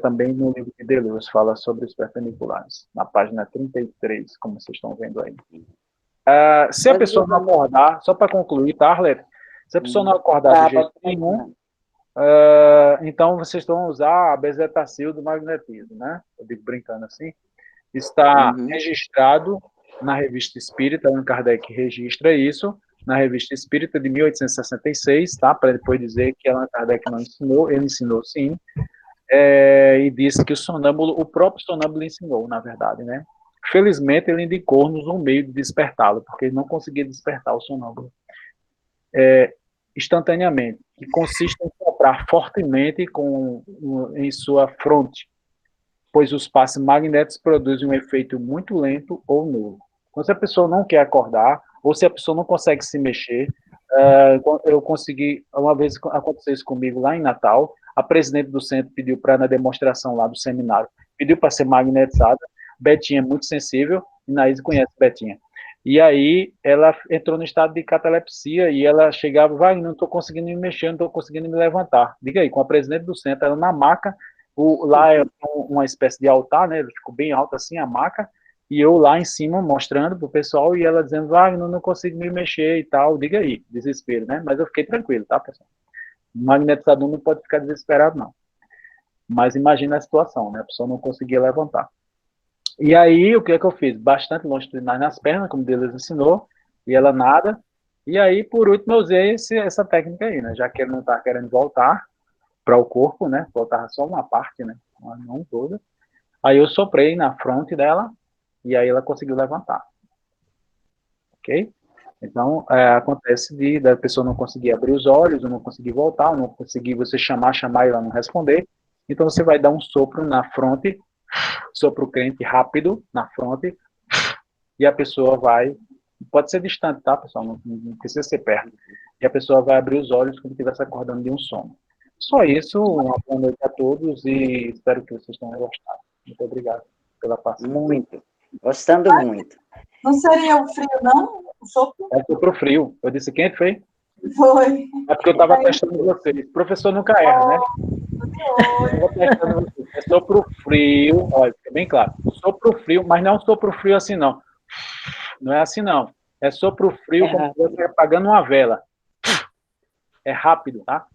A: Também no livro de Deleuze fala sobre os perpendiculares, na página 33, como vocês estão vendo aí. Se a pessoa não acordar, só para concluir, tá, Arlete? Se a pessoa não acordar de jeito nenhum, Então, vocês estão a usar a bezetacil do magnetismo, né? Eu digo brincando assim. Está registrado na Revista Espírita, Allan Kardec registra isso, na Revista Espírita de 1866, tá? Para depois dizer que Allan Kardec não ensinou, ele ensinou sim, e disse que o próprio sonâmbulo ensinou, na verdade, né? Felizmente, ele indicou-nos um meio de despertá-lo, porque ele não conseguia despertar o sonâmbulo instantaneamente, que consiste em soprar fortemente em sua fronte, pois os passes magnéticos produzem um efeito muito lento ou nulo. Então, se a pessoa não quer acordar, ou se a pessoa não consegue se mexer, eu consegui, uma vez aconteceu isso comigo lá em Natal, a presidente do centro pediu para, na demonstração lá do seminário, pediu para ser magnetizada, Betinha é muito sensível, e Naís conhece Betinha. E aí ela entrou no estado de catalepsia e ela chegava, não estou conseguindo me mexer, não estou conseguindo me levantar. Diga aí, com a presidente do centro, ela na maca, lá é uma espécie de altar, né? Ele ficou bem alto assim, a maca, e eu lá em cima mostrando pro pessoal e ela dizendo, não consigo me mexer e tal. Diga aí, desespero, né? Mas eu fiquei tranquilo, tá, pessoal? O magnetizador não pode ficar desesperado, não. Mas imagina a situação, né? A pessoa não conseguia levantar. E aí, o que é que eu fiz? Bastante longitudinais nas pernas, como Deus ensinou, e ela nada. E aí, por último, eu usei essa técnica aí, né? Já que ele não está querendo voltar para o corpo, né? Voltava só uma parte, né? Não toda. Aí eu soprei na fronte dela, e aí ela conseguiu levantar. Ok? Então, acontece da pessoa não conseguir abrir os olhos, ou não conseguir voltar, ou não conseguir você chamar e ela não responder. Então, você vai dar um sopro na fronte, sopro quente rápido na fronte, e a pessoa vai, pode ser distante, tá, pessoal? Não precisa ser perto. E a pessoa vai abrir os olhos como se estivesse acordando de um sono. Só isso, uma boa noite a todos e espero que vocês tenham gostado. Muito obrigado pela participação.
B: Muito. Gostando muito.
H: Não seria o frio, não? O sopro?
A: É sopro frio. Eu disse quente, foi?
H: Foi.
A: É porque eu estava testando vocês. O professor nunca erra, né? Eu estava testando vocês. É sopro frio, olha, fica bem claro. Sopro frio, mas não é um sopro frio assim, não. Não é assim, não. É sopro frio como se você apagando uma vela. É rápido, tá?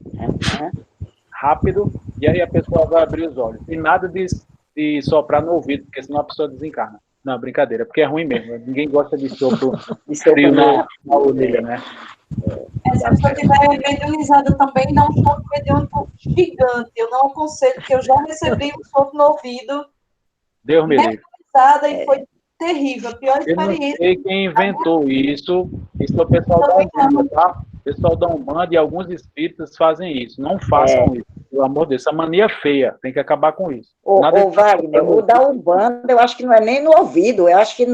A: Rápido, e aí a pessoa vai abrir os olhos. E nada de soprar no ouvido, porque senão a pessoa desencarna. Não, brincadeira, porque é ruim mesmo. Ninguém gosta de sopro frio na orelha, né?
H: Se a pessoa estiver mediunizada também, dá um sopro mediúnico gigante. Eu não aconselho, porque eu já recebi um sopro no ouvido.
A: Deus me livre.
H: E foi terrível, a pior experiência.
A: Eu não sei quem inventou isso. Isso é o pessoal da Umbanda, tá? O pessoal da Umbanda e alguns espíritas fazem isso. Não façam isso, pelo amor de Deus. Essa mania feia, tem que acabar com isso.
B: Ô, Wagner, o da Umbanda, eu acho que não é nem no ouvido, eu acho que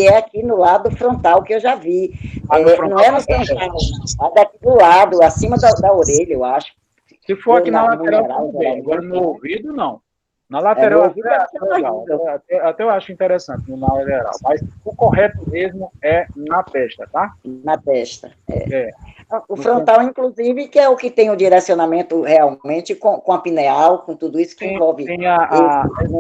B: é aqui no lado frontal, que eu já vi. Não é no frontal, é daqui do lado, acima da orelha, eu acho.
A: Se for aqui na lateral, tudo bem. Agora no ouvido, não. Na lateral, até eu acho interessante, na lateral. Mas o correto mesmo é na testa, tá?
B: Na testa, O frontal, inclusive, que é o que tem o direcionamento realmente com a pineal, com tudo isso que envolve.
A: Tem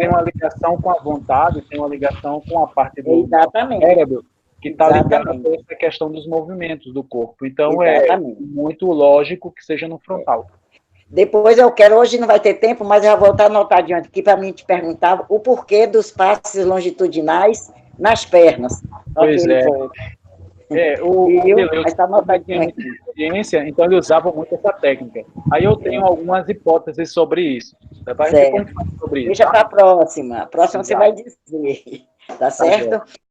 A: uma ligação com a vontade, tem uma ligação com a parte do cérebro, que está ligada a essa questão dos movimentos do corpo. Então, é muito lógico que seja no frontal.
B: Depois eu quero, hoje não vai ter tempo, mas eu já vou estar anotadinho aqui para mim te perguntar o porquê dos passes longitudinais nas pernas.
A: Pois é. Então ele usava muito essa técnica. Aí eu tenho algumas hipóteses sobre isso.
B: Deixa para a próxima. A próxima você vai dizer. Tá certo?